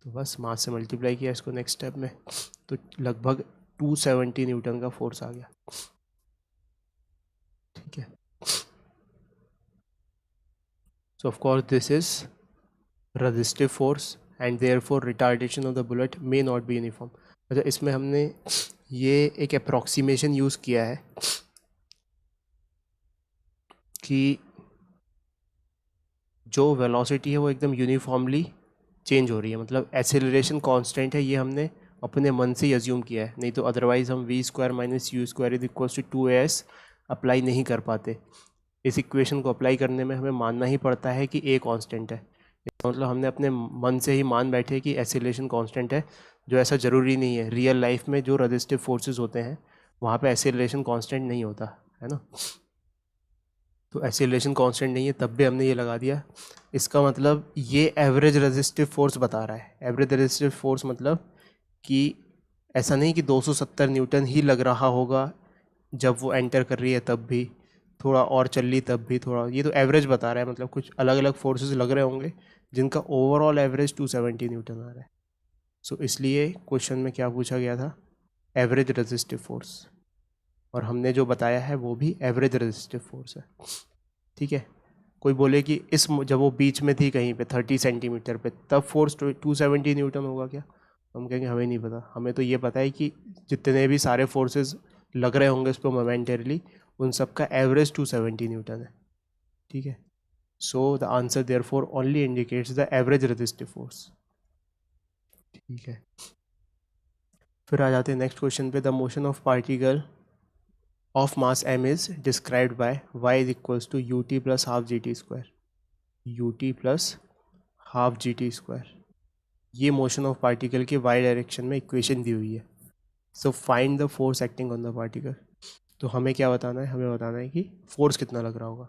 तो बस मास से मल्टीप्लाई किया इसको नेक्स्ट स्टेप में, तो लगभग 270 न्यूटन का फोर्स आ गया। ठीक है, सो of course this is resistive force and therefore retardation of the bullet may not be uniform. अच्छा, इसमें हमने ये एक अप्रॉक्सीमेशन यूज़ किया है कि जो वेलोसिटी है वो एकदम यूनिफॉर्मली चेंज हो रही है, मतलब एक्सेलरेशन कांस्टेंट है, ये हमने अपने मन से ही अज्यूम किया है, नहीं तो अदरवाइज़ हम v square minus u square is equal to 2as apply नहीं कर पाते। इस इक्वेशन को अप्लाई करने में हमें मानना ही पड़ता है कि a कांस्टेंट है। इसका मतलब हमने अपने मन से ही मान बैठे कि एक्सेलरेशन कांस्टेंट है, जो ऐसा ज़रूरी नहीं है। रियल लाइफ में जो रेजिस्टिव फोर्सेस होते हैं वहाँ पे एक्सेलरेशन कांस्टेंट नहीं होता है ना, तो एक्सेलरेशन कांस्टेंट नहीं है, तब भी हमने ये लगा दिया। इसका मतलब ये एवरेज रेजिस्टिव फोर्स बता रहा है। एवरेज रेजिस्टिव फोर्स मतलब कि ऐसा नहीं कि 270 न्यूटन ही लग रहा होगा जब वो एंटर कर रही है तब भी, थोड़ा और चल रही तब भी थोड़ा, ये तो एवरेज बता रहा है, मतलब कुछ अलग अलग फोर्सेस लग रहे होंगे जिनका ओवरऑल एवरेज 270 न्यूटन आ रहा है। सो इसलिए क्वेश्चन में क्या पूछा गया था? एवरेज रेजिस्टिव फोर्स, और हमने जो बताया है वो भी एवरेज रेजिस्टिव फोर्स है। ठीक है, कोई बोले कि इस जब वो बीच में थी कहीं पे 30 सेंटीमीटर पे, तब फोर्स 270 न्यूटन होगा क्या? हम कहेंगे हमें नहीं पता, हमें तो ये पता है कि जितने भी सारे फोर्सेस लग रहे होंगे उस पर मोमेंटरली, उन सब का एवरेज 270 न्यूटन है। ठीक है, so the answer therefore only indicates the average resistive force. ठीक है, फिर आ जाते हैं नेक्स्ट क्वेश्चन पे। The motion of particle of mass m is described by y is equals to ut plus half gt square, ut plus half g t square. ये motion of particle की Y direction में equation दी हुई है। So find the force acting on the particle. तो हमें क्या बताना है? हमें बताना है कि फोर्स कितना लग रहा होगा।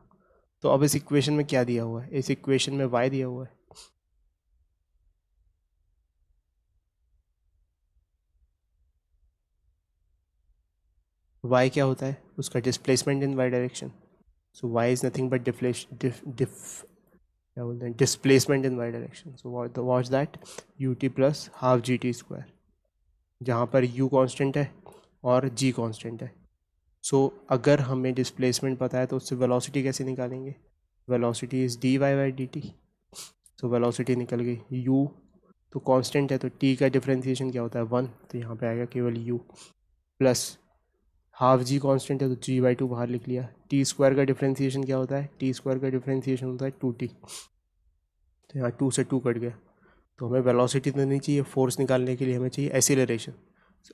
तो अब इस इक्वेशन में क्या दिया हुआ है? इस इक्वेशन में वाई दिया हुआ है, वाई क्या होता है? उसका displacement in y direction. So y is nothing but क्या बोलते हैं, displacement in y direction. So watch that u t plus half g t square, जहाँ पर u कांस्टेंट है और g कांस्टेंट है। सो अगर हमें डिस्प्लेसमेंट पता है तो उससे वेलोसिटी कैसे निकालेंगे? Velocity is d y by d t. So velocity निकल गई, u तो कांस्टेंट है तो t का डिफ्रेंसिएशन क्या होता है 1, तो यहाँ पे आएगा केवल u प्लस हाफ जी कांस्टेंट है तो g बाई 2 बाहर लिख लिया। टी स्क्वायर का डिफ्रेंसिएशन क्या होता है? टी स्क्वायर का डिफ्रेंसिएशन होता है 2t, तो यहाँ 2 से 2 कट गया। तो हमें वेलोसिटी तो नहीं चाहिए, फोर्स निकालने के लिए हमें चाहिए एक्सीलरेशन।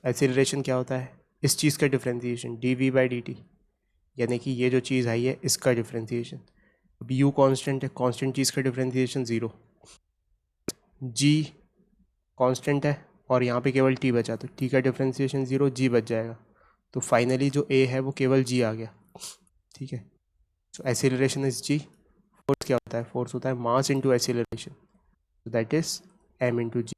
एक्सीलरेशन क्या होता है? इस चीज़ का differentiation d v by d t, यानी कि ये जो चीज़ आई है इसका डिफ्रेंसिएशन। अब यू कांस्टेंट है, कांस्टेंट चीज़ का डिफ्रेंसिएशन 0, जी कांस्टेंट है और यहाँ पे केवल टी बचा, तो टी का डिफ्रेंसिएशन 0, जी बच जाएगा। तो फाइनली जो ए है वो केवल जी आ गया। ठीक है, so acceleration is g. Force क्या होता है? फोर्स होता है mass into acceleration, so that is m into g।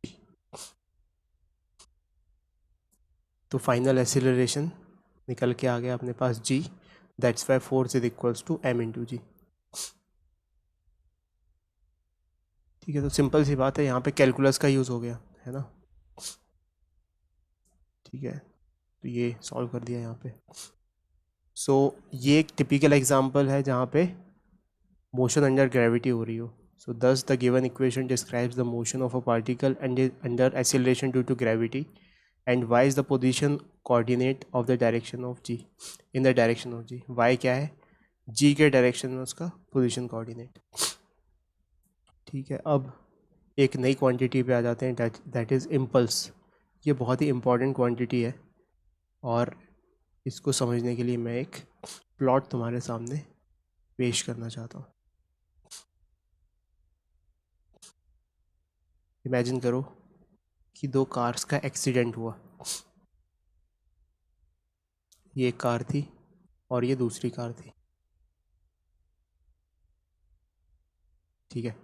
तो फाइनल एसिलरेशन निकल के आ गया अपने पास g, that's why force is equals to m into g। ठीक है, तो सिंपल सी बात है, यहाँ पे कैलकुलस का यूज़ हो गया है ना। ठीक है, तो ये सॉल्व कर दिया यहाँ पे। सो ये एक टिपिकल एग्जांपल है जहाँ पे मोशन अंडर ग्रेविटी हो रही हो। So thus the given equation describes the motion of a particle under acceleration due to gravity, and y is the position coordinate of the direction of g, in the direction of g। y क्या है? g के direction में उसका position coordinate. ठीक है, अब एक नई क्वांटिटी पे आ जाते हैं, दैट इज़ इम्पल्स। ये बहुत ही इम्पॉर्टेंट क्वांटिटी है और इसको समझने के लिए मैं एक प्लॉट तुम्हारे सामने पेश करना चाहता हूँ। इमेजिन करो कि दो कार्स का एक्सीडेंट हुआ। ये एक कार थी और ये दूसरी कार थी। ठीक है,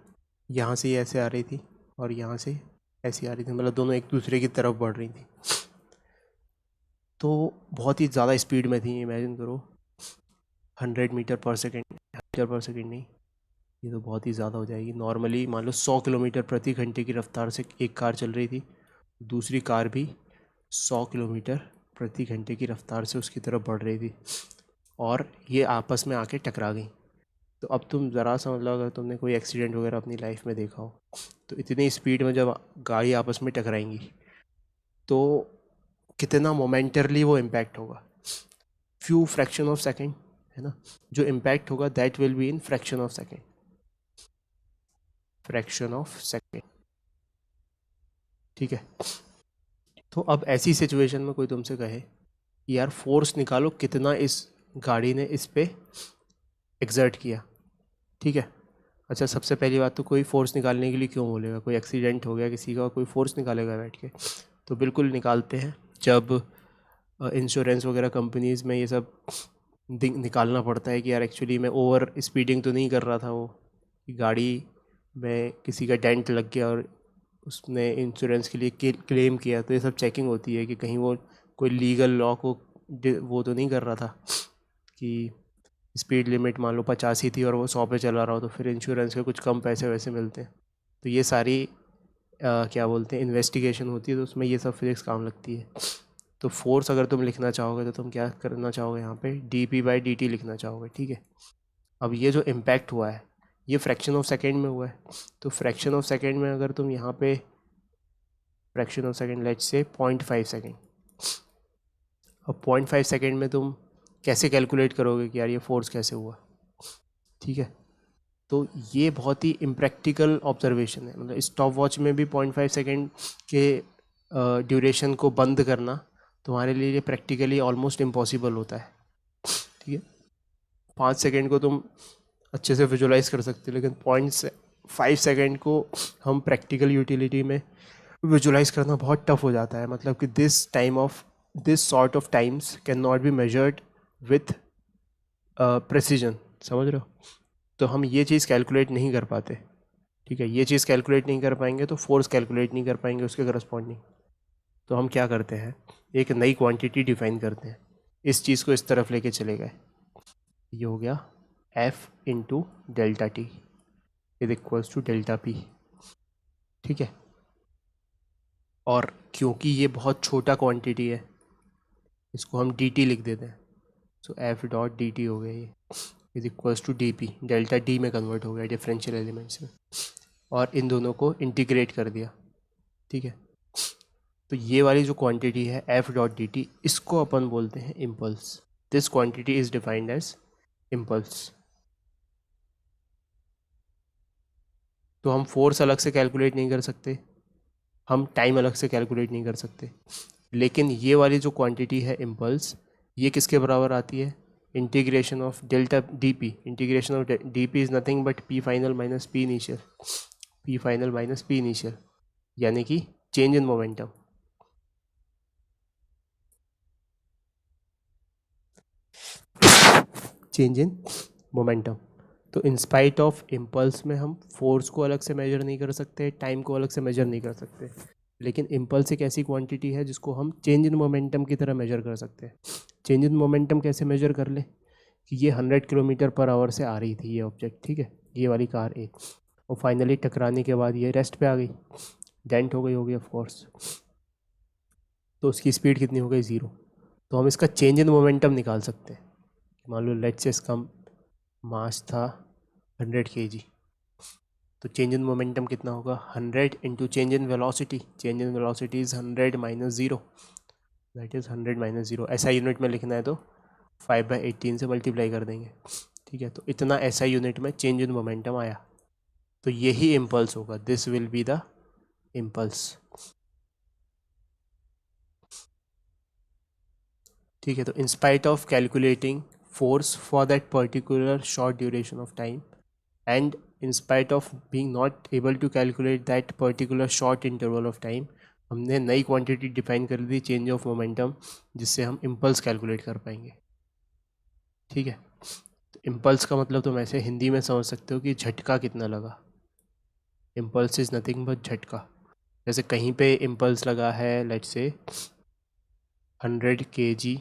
यहाँ से ये ऐसे आ रही थी और यहाँ से ऐसी आ रही थी, मतलब दोनों एक दूसरे की तरफ बढ़ रही थी। तो बहुत ही ज़्यादा स्पीड में थी। इमेजिन करो 100 metre per second, metre per second नहीं, ये तो बहुत ही ज़्यादा हो जाएगी। नॉर्मली मान लो 100 किलोमीटर प्रति घंटे की रफ्तार से एक कार चल रही थी, दूसरी कार भी 100 किलोमीटर प्रति घंटे की रफ्तार से उसकी तरफ बढ़ रही थी और ये आपस में आके टकरा गई। तो अब तुम ज़रा सा मतलब अगर तुमने कोई एक्सीडेंट वगैरह अपनी लाइफ में देखा हो, तो इतनी स्पीड में जब गाड़ी आपस में टकराएंगी तो कितना मोमेंटरली वो इम्पैक्ट होगा। फ्यू फ्रैक्शन ऑफ सेकेंड, है ना। जो इम्पैक्ट होगा that will be in fraction of second, fraction of second. ठीक है, तो अब ऐसी सिचुएशन में कोई तुमसे कहे यार फोर्स निकालो कितना इस गाड़ी ने इस पे एग्जर्ट किया। ठीक है, अच्छा सबसे पहली बात तो कोई फोर्स निकालने के लिए क्यों बोलेगा? कोई एक्सीडेंट हो गया किसी का, कोई फोर्स निकालेगा बैठ के? तो बिल्कुल निकालते हैं। जब इंश्योरेंस वगैरह कंपनीज़ में ये सब निकालना पड़ता है कि यार एक्चुअली मैं ओवर स्पीडिंग तो नहीं कर रहा था, वो गाड़ी में किसी का डेंट लग गया और उसने इंश्योरेंस के लिए क्लेम किया, तो ये सब चेकिंग होती है कि कहीं वो कोई लीगल लॉ को वो तो नहीं कर रहा था कि स्पीड लिमिट मान लो 50 ही थी और वो 100 पे चला रहा हो, तो फिर इंश्योरेंस के कुछ कम पैसे वैसे मिलते हैं। तो ये सारी क्या बोलते हैं इन्वेस्टिगेशन होती है, तो उसमें ये सब फिजिक्स काम लगती है। तो फोर्स अगर तुम लिखना चाहोगे तो तुम क्या करना चाहोगे? यहाँ पे dp/dt लिखना चाहोगे। ठीक है, अब ये जो इम्पैक्ट हुआ है ये फ्रैक्शन ऑफ सेकेंड में हुआ है, तो फ्रैक्शन ऑफ सेकेंड में अगर तुम यहाँ पे fraction of second let's say 0.5 second, अब 0.5 सेकेंड में तुम कैसे कैलकुलेट करोगे कि यार ये फोर्स कैसे हुआ? ठीक है, तो ये बहुत ही इम्प्रैक्टिकल ऑब्जर्वेशन है। मतलब स्टॉप वॉच में भी 0.5 सेकेंड के ड्यूरेशन को बंद करना तुम्हारे लिए प्रैक्टिकली ऑलमोस्ट इम्पॉसिबल होता है। ठीक है, 5 सेकेंड को तुम अच्छे से विजुलाइज कर सकते हो, लेकिन 0.5 सेकेंड को हम प्रैक्टिकल यूटिलिटी में विजुलाइज करना बहुत टफ हो जाता है। मतलब कि this sort of times can not be measured with precision, समझ रहे हो? तो हम ये चीज़ कैलकुलेट नहीं कर पाते। ठीक है, ये चीज़ कैलकुलेट नहीं कर पाएंगे तो फोर्स कैलकुलेट नहीं कर पाएंगे उसके करस्पॉन्डिंग। तो हम क्या करते हैं, एक नई क्वांटिटी डिफाइन करते हैं, इस चीज़ को इस तरफ लेके चले गए। ये हो गया F into delta t is equals to delta p. ठीक है, और क्योंकि ये बहुत छोटा क्वांटिटी है इसको हम dt लिख देते हैं। सो F डॉट dt हो गया ये is equals to d p, delta d में कन्वर्ट हो गया डिफरेंशियल एलिमेंट्स में, और इन दोनों को इंटीग्रेट कर दिया। ठीक है, तो ये वाली जो क्वांटिटी है F डॉट डी टी, इसको अपन बोलते हैं impulse. This quantity is defined as impulse. तो हम फोर्स अलग से कैलकुलेट नहीं कर सकते, हम टाइम अलग से कैलकुलेट नहीं कर सकते, लेकिन ये वाली जो क्वांटिटी है इम्पल्स, ये किसके बराबर आती है? Integration of delta D P. Integration of D P is nothing but P final minus P initial, P final minus P initial. यानी कि change in momentum. Change in momentum. तो इन स्पाइट ऑफ इम्पल्स में हम force को अलग से major नहीं कर सकते, टाइम को अलग से मेजर नहीं कर सकते, लेकिन इम्पल्स एक ऐसी क्वांटिटी है जिसको हम चेंज इन मोमेंटम की तरह मेजर कर सकते हैं। चेंज इन मोमेंटम कैसे मेजर कर ले कि ये 100 किलोमीटर पर आवर से आ रही थी ये ऑब्जेक्ट, ठीक है, ये वाली कार ए, और फाइनली टकराने के बाद ये रेस्ट पे आ गई, डेंट हो गई होगी ऑफ कोर्स, तो उसकी स्पीड कितनी हो गई, 0। तो हम इसका चेंज इन मोमेंटम निकाल सकते हैं। मान लो लेट्स से इसका मास था 100 kg, तो चेंज इन मोमेंटम कितना होगा, 100 into change in velocity. Change in velocity is 100 minus 0, that is 100 minus 0। ऐसा यूनिट में लिखना है तो 5/18 से मल्टीप्लाई कर देंगे, ठीक है। तो इतना ऐसा यूनिट में चेंज इन मोमेंटम आया, तो यही इम्पल्स होगा, this will be the impulse, ठीक है। तो in spite of calculating force for that particular short duration of time and in spite of being not able to calculate that particular short interval of time, हमने नई quantity define कर दी change of momentum, जिससे हम impulse calculate कर पाएंगे, ठीक है। तो इम्पल्स का मतलब तुम ऐसे हिंदी में समझ सकते हो कि झटका कितना लगा। इम्पल्स इज़ नथिंग बट झटका। जैसे कहीं पे इम्पल्स लगा है let's say 100 kg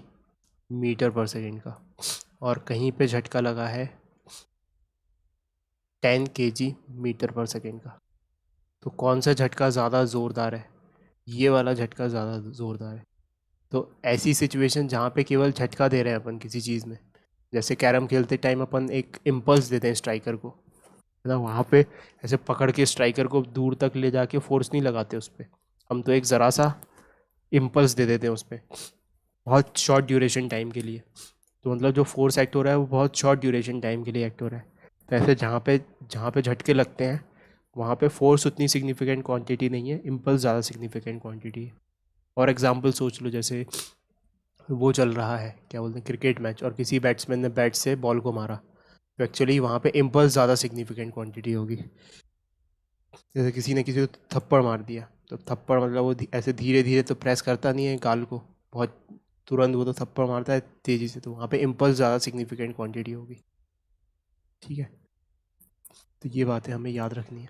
metre per second का, और कहीं पे झटका लगा है 10 kg मीटर पर सेकेंड का, तो कौन सा झटका ज़्यादा ज़ोरदार है, ये वाला झटका ज़्यादा ज़ोरदार है। तो ऐसी सिचुएशन जहाँ पे केवल झटका दे रहे हैं अपन किसी चीज़ में, जैसे कैरम खेलते टाइम अपन एक इम्पल्स देते हैं स्ट्राइकर को, है ना, वहाँ पे ऐसे पकड़ के स्ट्राइकर को दूर तक ले जाके फोर्स नहीं लगाते उस पर, हम तो एक ज़रा सा इम्पल्स दे देते हैं उस पर, बहुत शॉर्ट ड्यूरेशन टाइम के लिए। तो मतलब जो फोर्स एक्ट हो रहा है वो बहुत शॉर्ट ड्यूरेशन टाइम के लिए एक्ट हो रहा है। तो ऐसे जहाँ पे झटके लगते हैं वहाँ पे फोर्स उतनी सिग्निफिकेंट क्वांटिटी नहीं है, इम्पल्स ज़्यादा सिग्निफिकेंट क्वांटिटी है। और एग्जांपल सोच लो, जैसे वो चल रहा है क्या बोलते हैं क्रिकेट मैच, और किसी बैट्समैन ने बैट से बॉल को मारा, तो एक्चुअली वहाँ पे इम्पल्स ज़्यादा सिग्निफिकेंट क्वांटिटी होगी। जैसे किसी ने किसी को थप्पड़ मार दिया, तो थप्पड़ मतलब वो ऐसे धीरे धीरे तो प्रेस करता नहीं है गाल को, बहुत तुरंत वो तो थप्पड़ मारता है तेज़ी से, तो वहाँ पे इम्पल्स ज़्यादा सिग्निफिकेंट क्वांटिटी होगी, ठीक है। तो ये बातें हमें याद रखनी है।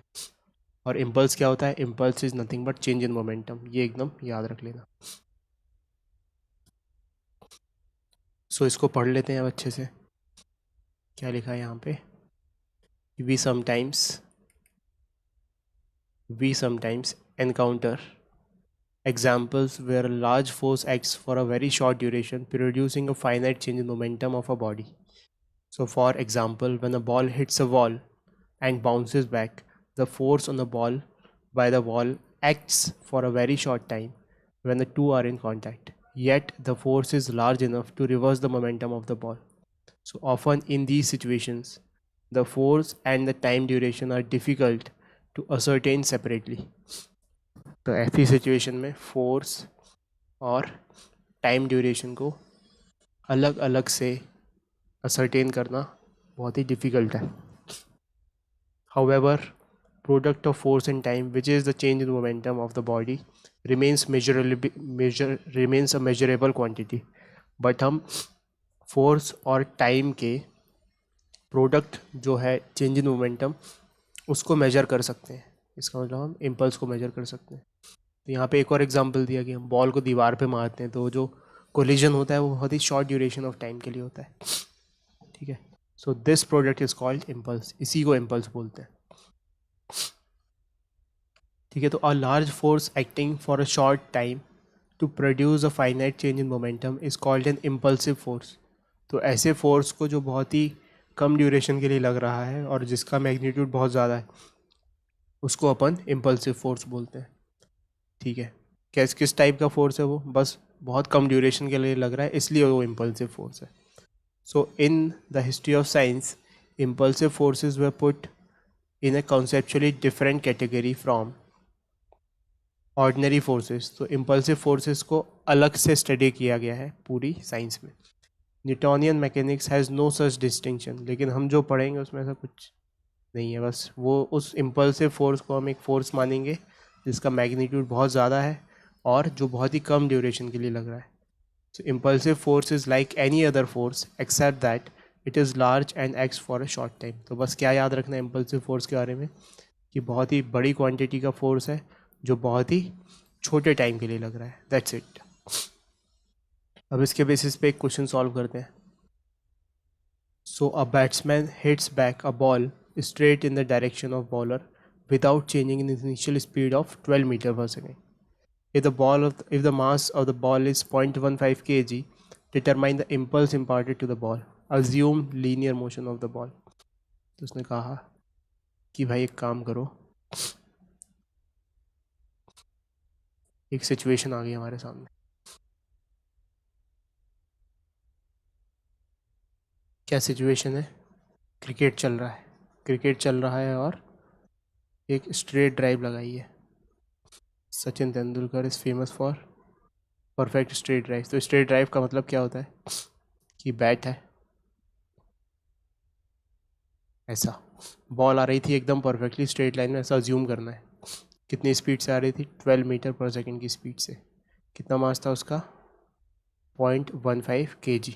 और इम्पल्स क्या होता है, impulse is nothing but change in momentum, ये एकदम याद रख लेना। सो इसको पढ़ लेते हैं अब अच्छे से। क्या लिखा है यहाँ पे, we sometimes encounter examples where a large force acts for a very short duration, producing a finite change in momentum of a body. So for example, when a ball hits a wall and bounces back, the force on the ball by the wall acts for a very short time when the two are in contact. Yet the force is large enough to reverse the momentum of the ball. So often in these situations, the force and the time duration are difficult to ascertain separately. तो ऐसी situation में force और time duration को अलग अलग से ascertain करना बहुत ही डिफ़िकल्ट है। However, product of force and time which is the change in momentum of the body remains a measurable quantity. But हम फोर्स और टाइम के प्रोडक्ट जो है चेंज इन मोमेंटम उसको मेजर कर सकते हैं। इसका मतलब हम इम्पल्स को मेजर कर सकते हैं। तो यहाँ पे एक और एग्जांपल दिया कि हम बॉल को दीवार पे मारते हैं तो जो कोलिजन होता है वो बहुत ही शॉर्ट ड्यूरेशन ऑफ टाइम के लिए होता है, ठीक है। So this product is called impulse, इसी को इम्पल्स बोलते हैं, ठीक है। तो a large force acting for a short time to produce a finite change in momentum is called an impulsive force. तो ऐसे फोर्स को जो बहुत ही कम ड्यूरेशन के लिए लग रहा है और जिसका मैग्नीट्यूड बहुत ज़्यादा है उसको अपन इम्पल्सिव फोर्स बोलते हैं, ठीक है। किस टाइप का फोर्स है वो, बस बहुत कम ड्यूरेशन के लिए लग रहा है इसलिए वो इम्पल्सिव फोर्स है। So in the history of science impulsive forces were put in a conceptually different category from ordinary forces. तो इम्पल्सिव फोर्सेस को अलग से स्टडी किया गया है पूरी साइंस में। Newtonian mechanics has no such distinction, लेकिन हम जो पढ़ेंगे उसमें ऐसा कुछ नहीं है, बस वो उस इम्पल्सिव फोर्स को हम एक फोर्स मानेंगे जिसका मैग्नीट्यूड बहुत ज़्यादा है और जो बहुत ही कम ड्यूरेशन के लिए लग रहा है. So impulsive force is like any other force except that it is large and acts for a short time. तो बस क्या याद रखना है impulsive force के बारे में कि बहुत ही बड़ी क्वांटिटी का फोर्स है जो बहुत ही छोटे टाइम के लिए लग रहा है. That's it. अब इसके बेसिस पे एक क्वेश्चन सॉल्व करते हैं. So a batsman hits back a ball straight in the direction of bowler without changing in initial speed of 12 metre per second. If the mass of the ball is 0.15 kg, determine the impulse imparted to the ball. Assume linear motion of the ball. तो उसने कहा कि भाई एक काम करो, एक situation आ गई हमारे सामने. क्या सिचुएशन है? क्रिकेट चल रहा है और एक स्ट्रेट ड्राइव लगाई है. Sachin Tendulkar is famous for perfect straight drive. तो स्ट्रेट ड्राइव का मतलब क्या होता है कि बैट है ऐसा, बॉल आ रही थी एकदम परफेक्टली स्ट्रेट लाइन में, ऐसा अज्यूम करना है. कितनी स्पीड से आ रही थी? 12 मीटर पर सेकेंड की स्पीड से. कितना मास था उसका? 0.15 kg.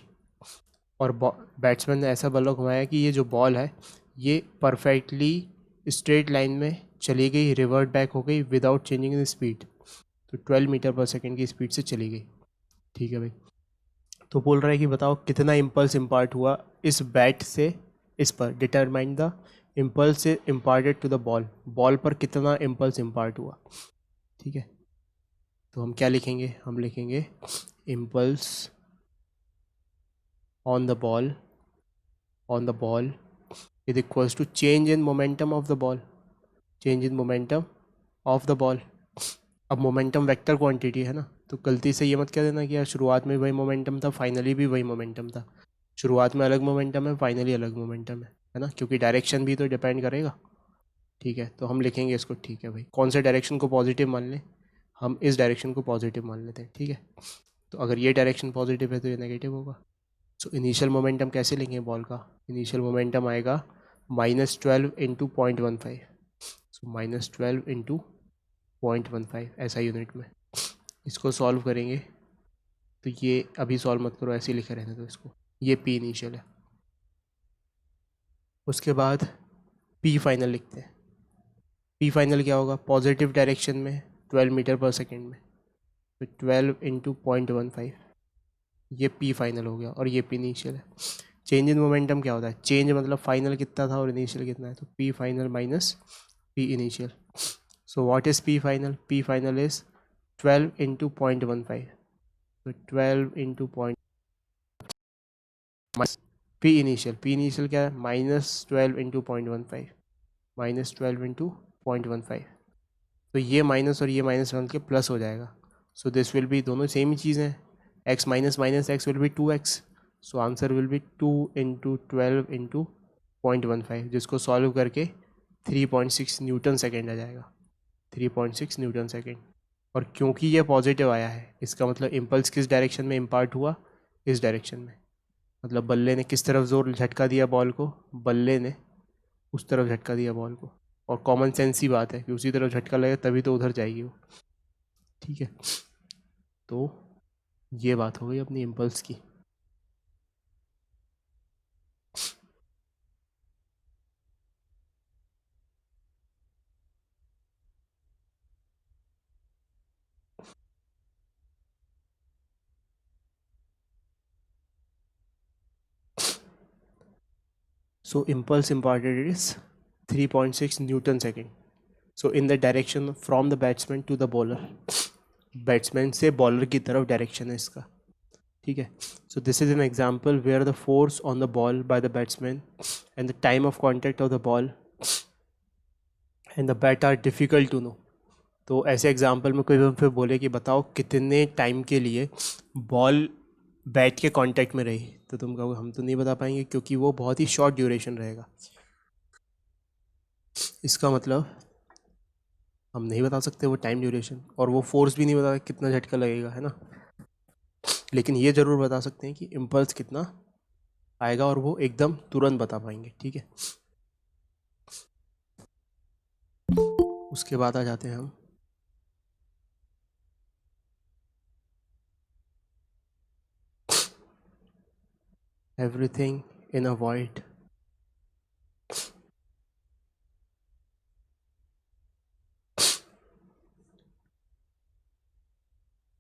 और बैट्समैन ने ऐसा बल्ला घुमाया कि ये जो बॉल है ये परफेक्टली स्ट्रेट लाइन में चली गई, रिवर्ट बैक हो गई विदाउट चेंजिंग इन स्पीड. तो 12 मीटर पर सेकेंड की स्पीड से चली गई. ठीक है भाई. तो बोल रहा है कि बताओ कितना इम्पल्स इम्पार्ट हुआ इस बैट से इस पर. Determine the impulse imparted to the ball. Ball पर कितना इम्पल्स इम्पार्ट हुआ. ठीक है. तो हम क्या लिखेंगे? हम लिखेंगे impulse on the ball is equals to change in momentum of the ball. Change in momentum of the ball. अब मोमेंटम वेक्टर क्वांटिटी है ना, तो गलती से ये मत कह देना कि यार शुरुआत में वही मोमेंटम था, फाइनली भी वही मोमेंटम था. शुरुआत में अलग मोमेंटम है, फाइनली अलग मोमेंटम है ना, क्योंकि डायरेक्शन भी तो डिपेंड करेगा. ठीक है. तो हम लिखेंगे इसको. ठीक है भाई. कौन से डायरेक्शन को पॉजिटिव मान लें? हम इस डायरेक्शन को पॉजिटिव मान लेते हैं. ठीक है. तो अगर ये डायरेक्शन पॉजिटिव है तो ये नेगेटिव होगा. सो इनिशियल मोमेंटम कैसे लेंगे बॉल का? इनिशियल मोमेंटम आएगा -12 इंटू 0.15. सो -12 इंटू 0.15 ऐसा यूनिट में. इसको सॉल्व करेंगे तो ये अभी सॉल्व मत करो, ऐसे ही लिखे रहने दो इसको. ये पी इनिशियल है. उसके बाद पी फाइनल लिखते हैं. पी फाइनल क्या होगा? पॉजिटिव डायरेक्शन में 12 मीटर पर सेकेंड में, तो 12 इंटू 0.15 ये पी फाइनल हो गया और ये पी इनिशियल है. चेंज इन मोमेंटम क्या होता है? चेंज मतलब फाइनल कितना था और इनिशियल कितना है, तो P final minus P initial. So what is P final? P final is 12 into 0.15. तो 12 इंटू पॉइंट पी इनिशियल क्या है? -12 इंटू 0.15. -12 इंटू 0.15. तो ये माइनस और ये माइनस बन के प्लस हो जाएगा. सो दिस विल बी, दोनों सेम ही चीज़ हैं. x minus minus x will be 2x. So answer will be 2 into 12 into 0.15, जिसको सॉल्व करके 3.6 न्यूटन सेकेंड आ जाएगा. 3.6 न्यूटन सेकेंड. और क्योंकि ये पॉजिटिव आया है इसका मतलब इम्पल्स किस डायरेक्शन में इम्पार्ट हुआ? इस डायरेक्शन में. मतलब बल्ले ने किस तरफ जोर झटका दिया बॉल को? बल्ले ने उस तरफ झटका दिया बॉल को. और कॉमन सेंस ही बात है कि उसी तरफ झटका लगे तभी तो उधर जाएगी वो. ठीक है. तो ये बात हो गई अपनी इम्पल्स की. So impulse imparted is 3.6 Newton second. So in the direction from the batsman to the bowler. Batsman से बॉलर की तरफ डायरेक्शन है इसका. ठीक है. So this is an example where the force on the ball by the batsman and the time of contact of the ball and the bat are difficult to know. तो ऐसे example में कोई फिर बोले कि बताओ कितने टाइम के लिए बॉल बैट के कांटेक्ट में रही, तो तुम कहोगे हम तो नहीं बता पाएंगे क्योंकि वो बहुत ही शॉर्ट ड्यूरेशन रहेगा. इसका मतलब हम नहीं बता सकते वो टाइम ड्यूरेशन, और वो फोर्स भी नहीं बता कितना झटका लगेगा, है ना. लेकिन ये ज़रूर बता सकते हैं कि इम्पल्स कितना आएगा और वो एकदम तुरंत बता पाएंगे. ठीक है. उसके बाद आ जाते हैं हम everything in a void.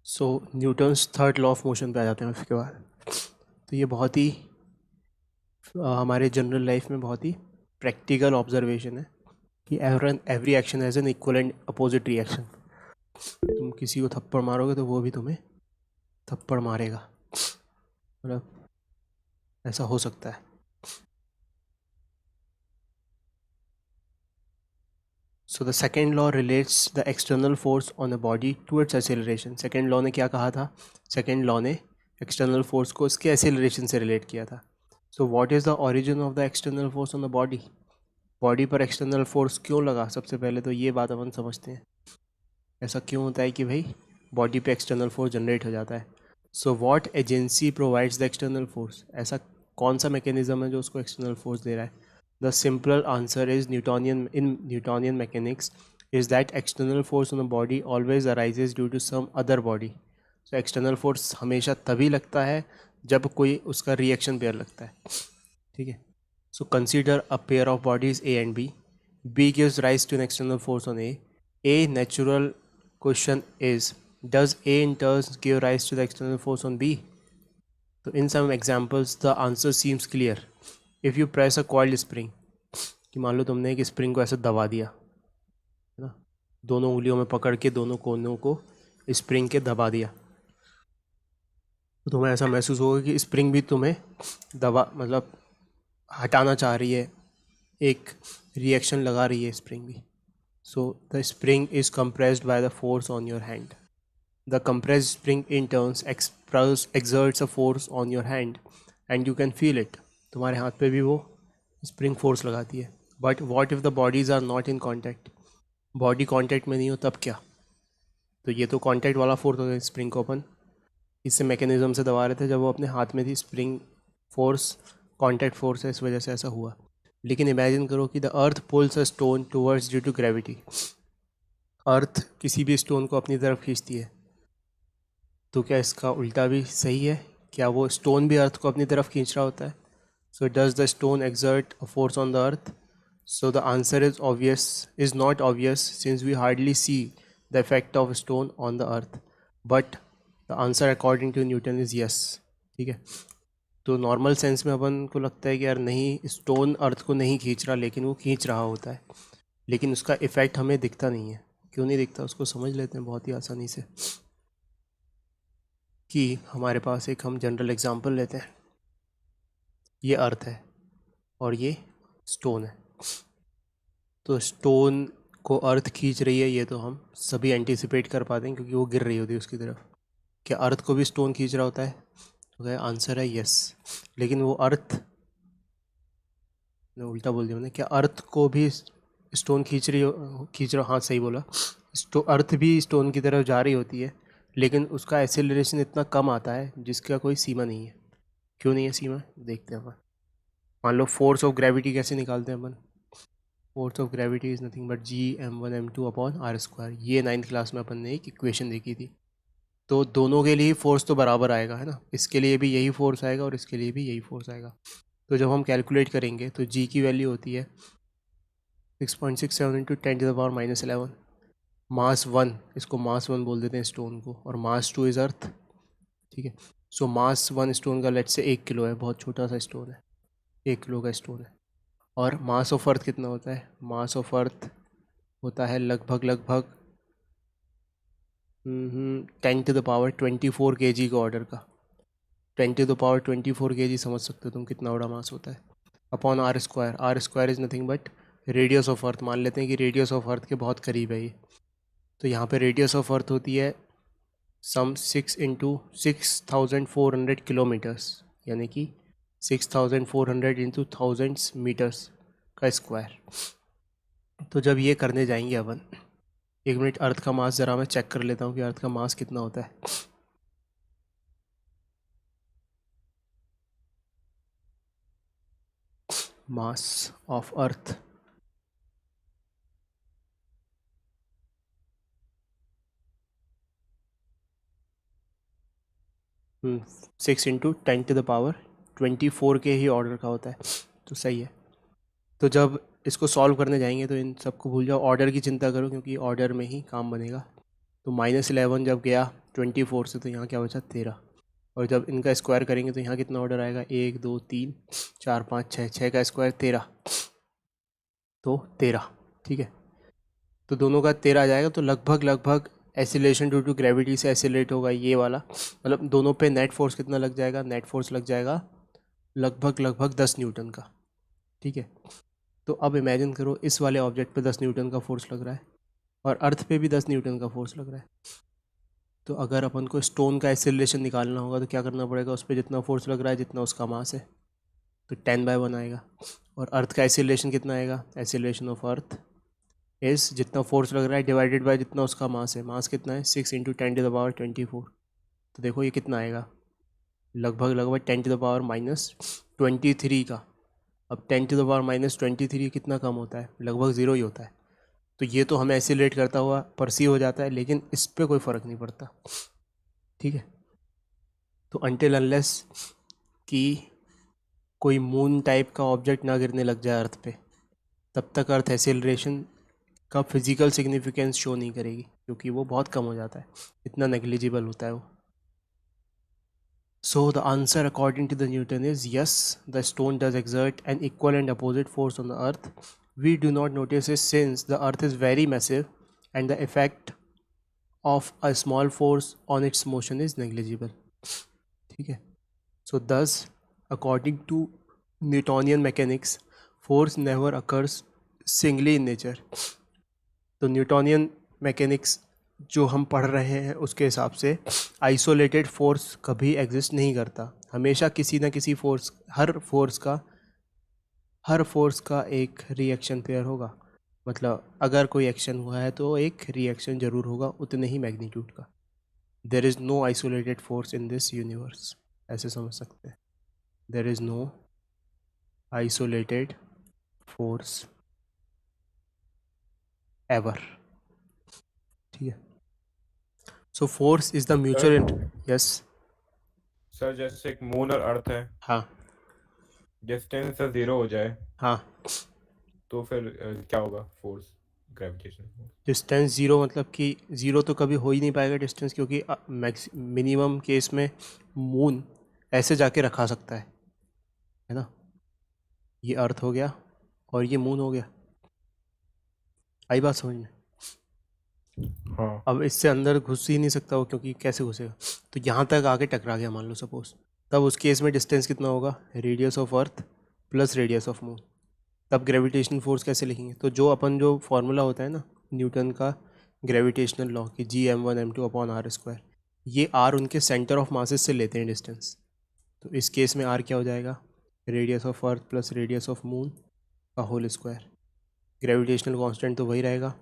So Newton's third law of motion पे आ जाते हैं उसके बाद. तो ये बहुत ही हमारे जनरल लाइफ में बहुत ही प्रैक्टिकल ऑब्जर्वेशन है कि every action has an equal and opposite reaction. तुम किसी को थप्पड़ मारोगे तो वो भी तुम्हें थप्पड़ मारेगा, मतलब ऐसा हो सकता है. So the second law relates the external force on a body to its acceleration. Second law ने क्या कहा था? सेकेंड लॉ ने एक्सटर्नल फोर्स को इसके एक्सेलरेशन से रिलेट किया था. So what is the origin of the external force on the body? Body पर एक्सटर्नल फोर्स क्यों लगा? सबसे पहले तो ये बात अपन समझते हैं. ऐसा क्यों होता है कि भाई बॉडी पे एक्सटर्नल फोर्स जनरेट हो जाता है? So what agency provides the external force? ऐसा कौन सा मैकेनिज्म है जो उसको एक्सटर्नल फोर्स दे रहा है? The simple answer is Newtonian mechanics is that external force on a body always arises due to some other body. So external force हमेशा तभी लगता है जब कोई उसका रिएक्शन पेयर लगता है. ठीक है. So consider a pair of bodies A and B. B gives rise to an external force on A. A natural question is, does A in turn give rise to the external force on B? So in some examples the answer seems clear. If you press a coiled spring, कि मान लो तुमने एक spring को ऐसे दबा दिया है ना, दोनों उंगलियों में पकड़ के दोनों कोनों को स्प्रिंग के दबा दिया, तो तुम्हें ऐसा महसूस होगा कि स्प्रिंग भी तुम्हें दबा मतलब हटाना चाह रही है, एक रिएक्शन लगा रही है स्प्रिंग भी. So the spring is compressed bye the force on your hand. The compressed spring in turns exerts a force on your hand and you can feel it. तुम्हारे हाथ पे भी वो स्प्रिंग फोर्स लगाती है. But what if the bodies are not in contact? Body contact में नहीं हो तब क्या? तो ये तो कॉन्टैक्ट वाला फोर्स हो गया. स्प्रिंग को अपन इससे मैकेनिज्म से दबा रहे थे, जब वो अपने हाथ में थी स्प्रिंग फोर्स कॉन्टैक्ट फोर्स है, इस वजह से ऐसा हुआ. लेकिन इमेजिन करो कि the earth pulls a stone towards due to gravity. Earth किसी भी स्टोन को अपनी तरफ खींचती है, तो क्या इसका उल्टा भी सही है? क्या वो स्टोन भी अर्थ को अपनी तरफ खींच रहा होता है? So does the stone exert a force on the earth? So the answer is not obvious since we hardly see the effect of a stone on the earth. But the answer according to Newton is yes. ठीक है. तो normal sense में अपन को लगता है कि यार नहीं, स्टोन अर्थ को नहीं खींच रहा, लेकिन वो खींच रहा होता है, लेकिन उसका इफ़ेक्ट हमें दिखता नहीं है. क्यों नहीं दिखता? उसको समझ लेते हैं बहुत ही आसानी से. कि हमारे पास एक हम जनरल एग्जांपल लेते हैं. ये अर्थ है और ये स्टोन है. तो स्टोन को अर्थ खींच रही है, ये तो हम सभी एंटिसिपेट कर पाते हैं क्योंकि वो गिर रही होती है उसकी तरफ. क्या अर्थ को भी स्टोन खींच रहा होता है? तो क्या आंसर है यस. लेकिन वो अर्थ, उल्टा बोल दिया मैंने, क्या अर्थ को भी स्टोन खींच रहा? हाँ सही बोला. अर्थ भी स्टोन की तरफ जा रही होती है, लेकिन उसका एक्सेलरेशन इतना कम आता है जिसका कोई सीमा नहीं है. क्यों नहीं है सीमा? देखते हैं अपन. मान लो फोर्स ऑफ ग्रेविटी कैसे निकालते हैं अपन? Force of gravity is nothing but G m1m2/r². ये 9th क्लास में अपन ने एक इक्वेशन देखी थी. तो दोनों के लिए फोर्स तो बराबर आएगा, है ना. इसके लिए भी यही फोर्स आएगा और इसके लिए भी यही फोर्स आएगा. तो जब हम कैलकुलेट करेंगे तो G की वैल्यू होती है 6.67 इंटू 10⁻⁻11. मास 1, इसको मास 1 बोल देते हैं स्टोन को, और मास 2 इज़ अर्थ. ठीक है. सो मास 1 स्टोन का लेट्स से 1 किलो है, बहुत छोटा सा स्टोन है, 1 किलो का स्टोन है. और मास ऑफ अर्थ कितना होता है? मास ऑफ अर्थ होता है लगभग 10⁻24 kg का ऑर्डर का. 10⁻24 kg समझ सकते हो तुम कितना बड़ा मास होता है. Upon r². r² is nothing but radius of earth. मान लेते हैं कि रेडियस ऑफ अर्थ के बहुत करीब है ये. तो यहाँ पे रेडियस ऑफ अर्थ होती है सम 6 इंटू 6400 किलोमीटर्स, यानी कि 6400 इंटू थाउजेंड्स मीटर्स का स्क्वायर. तो जब ये करने जाएंगे अपन, 1 मिनट, अर्थ का मास ज़रा मैं चेक कर लेता हूँ कि अर्थ का मास कितना होता है. Mass of earth 6 into 10⁻⁻11. 24 के ही ऑर्डर का होता है, तो सही है। तो जब इसको सॉल्व करने जाएंगे तो इन सबको भूल जाओ, ऑर्डर की चिंता करो क्योंकि ऑर्डर में ही काम बनेगा। तो -11 जब गया 24 से तो यहाँ क्या बचा 13, और जब इनका स्क्वायर करेंगे तो यहाँ कितना ऑर्डर आएगा 1 2 3 4 5 6, 6 का स्क्वायर 13, तो 13, ठीक है। तो दोनों का 13 आ जाएगा, तो लगभग लगभग एसिलेशन ड्यू टू ग्रेविटी से एसिलेट होगा ये वाला, मतलब दोनों पे नेट फोर्स कितना लग जाएगा, नेट फोर्स लग जाएगा लगभग लगभग 10 न्यूटन का, ठीक है। तो अब इमेजिन करो इस वाले ऑब्जेक्ट पे 10 न्यूटन का फोर्स लग रहा है और अर्थ पे भी 10 न्यूटन का फोर्स लग रहा है। तो अगर अपन को स्टोन का एसिलेशन निकालना होगा तो क्या करना पड़ेगा, उस पर जितना फोर्स लग रहा है जितना उसका मास है, तो 10/1 आएगा। और अर्थ का एसिलेशन कितना आएगा, एसिलेशन ऑफ अर्थ इस जितना फोर्स लग रहा है डिवाइडेड बाय जितना उसका मास है, मास कितना है 6 × 10⁻24। तो देखो ये कितना आएगा, लगभग लगभग 10⁻23 का। अब 10⁻23 कितना कम होता है, लगभग ज़ीरो ही होता है। तो ये तो हमें एसिलेट करता हुआ परसीव हो जाता है, लेकिन इस पर कोई फ़र्क नहीं पड़ता, ठीक है। तो अनटिल अनलेस कि कोई मून टाइप का ऑब्जेक्ट ना गिरने लग जाए अर्थ पे, तब तक अर्थ एसिलरेशन का फिजिकल सिग्निफिकेंस शो नहीं करेगी, क्योंकि वो बहुत कम हो जाता है, इतना नेग्लिजिबल होता है वो। So the answer according to the Newton is yes, the stone does exert an equal and opposite force on the earth. We do not notice it since the earth is very massive and the effect of a small force on its motion is negligible, ठीक है। So thus according to Newtonian mechanics, force never occurs singly in nature. तो Newtonian mechanics जो हम पढ़ रहे हैं उसके हिसाब से आइसोलेटेड फोर्स कभी एग्जिस्ट नहीं करता, हमेशा किसी ना किसी फोर्स, हर फोर्स का एक रिएक्शन पेयर होगा। मतलब अगर कोई एक्शन हुआ है तो एक रिएक्शन जरूर होगा उतने ही मैग्नीट्यूड का। There is no isolated force in this universe, ऐसे समझ सकते हैं। There is no isolated force ever, ठीक है। So force is the mutual, yes sir जैसे एक मून और अर्थ है, हाँ डिस्टेंस से 0 हो जाए हाँ, तो फिर क्या होगा, force, gravitation force. Distance zero मतलब कि ज़ीरो तो कभी हो ही नहीं पाएगा डिस्टेंस, क्योंकि मिनिमम केस में मून ऐसे जाके रखा सकता है ना। ये अर्थ हो गया और ये मून हो गया, आई बात समझ में। हाँ अब इससे अंदर घुस ही नहीं सकता वो, क्योंकि कैसे घुसेगा। तो यहाँ तक आके टकरा गया मान लो सपोज, तब उस केस में डिस्टेंस कितना होगा, radius of earth plus radius of moon. तब ग्रेविटेशनल फोर्स कैसे लिखेंगे, तो जो अपन जो फार्मूला होता है ना न्यूटन का ग्रेविटेशनल लॉ की G m1m2/r², ये आर उनके सेंटर ऑफ मासेस से लेते हैं डिस्टेंस। तो इस केस में आर क्या हो जाएगा, radius of earth plus radius of moon का होल स्क्वायर। ग्रेविटेशनल कांस्टेंट तो वही रहेगा,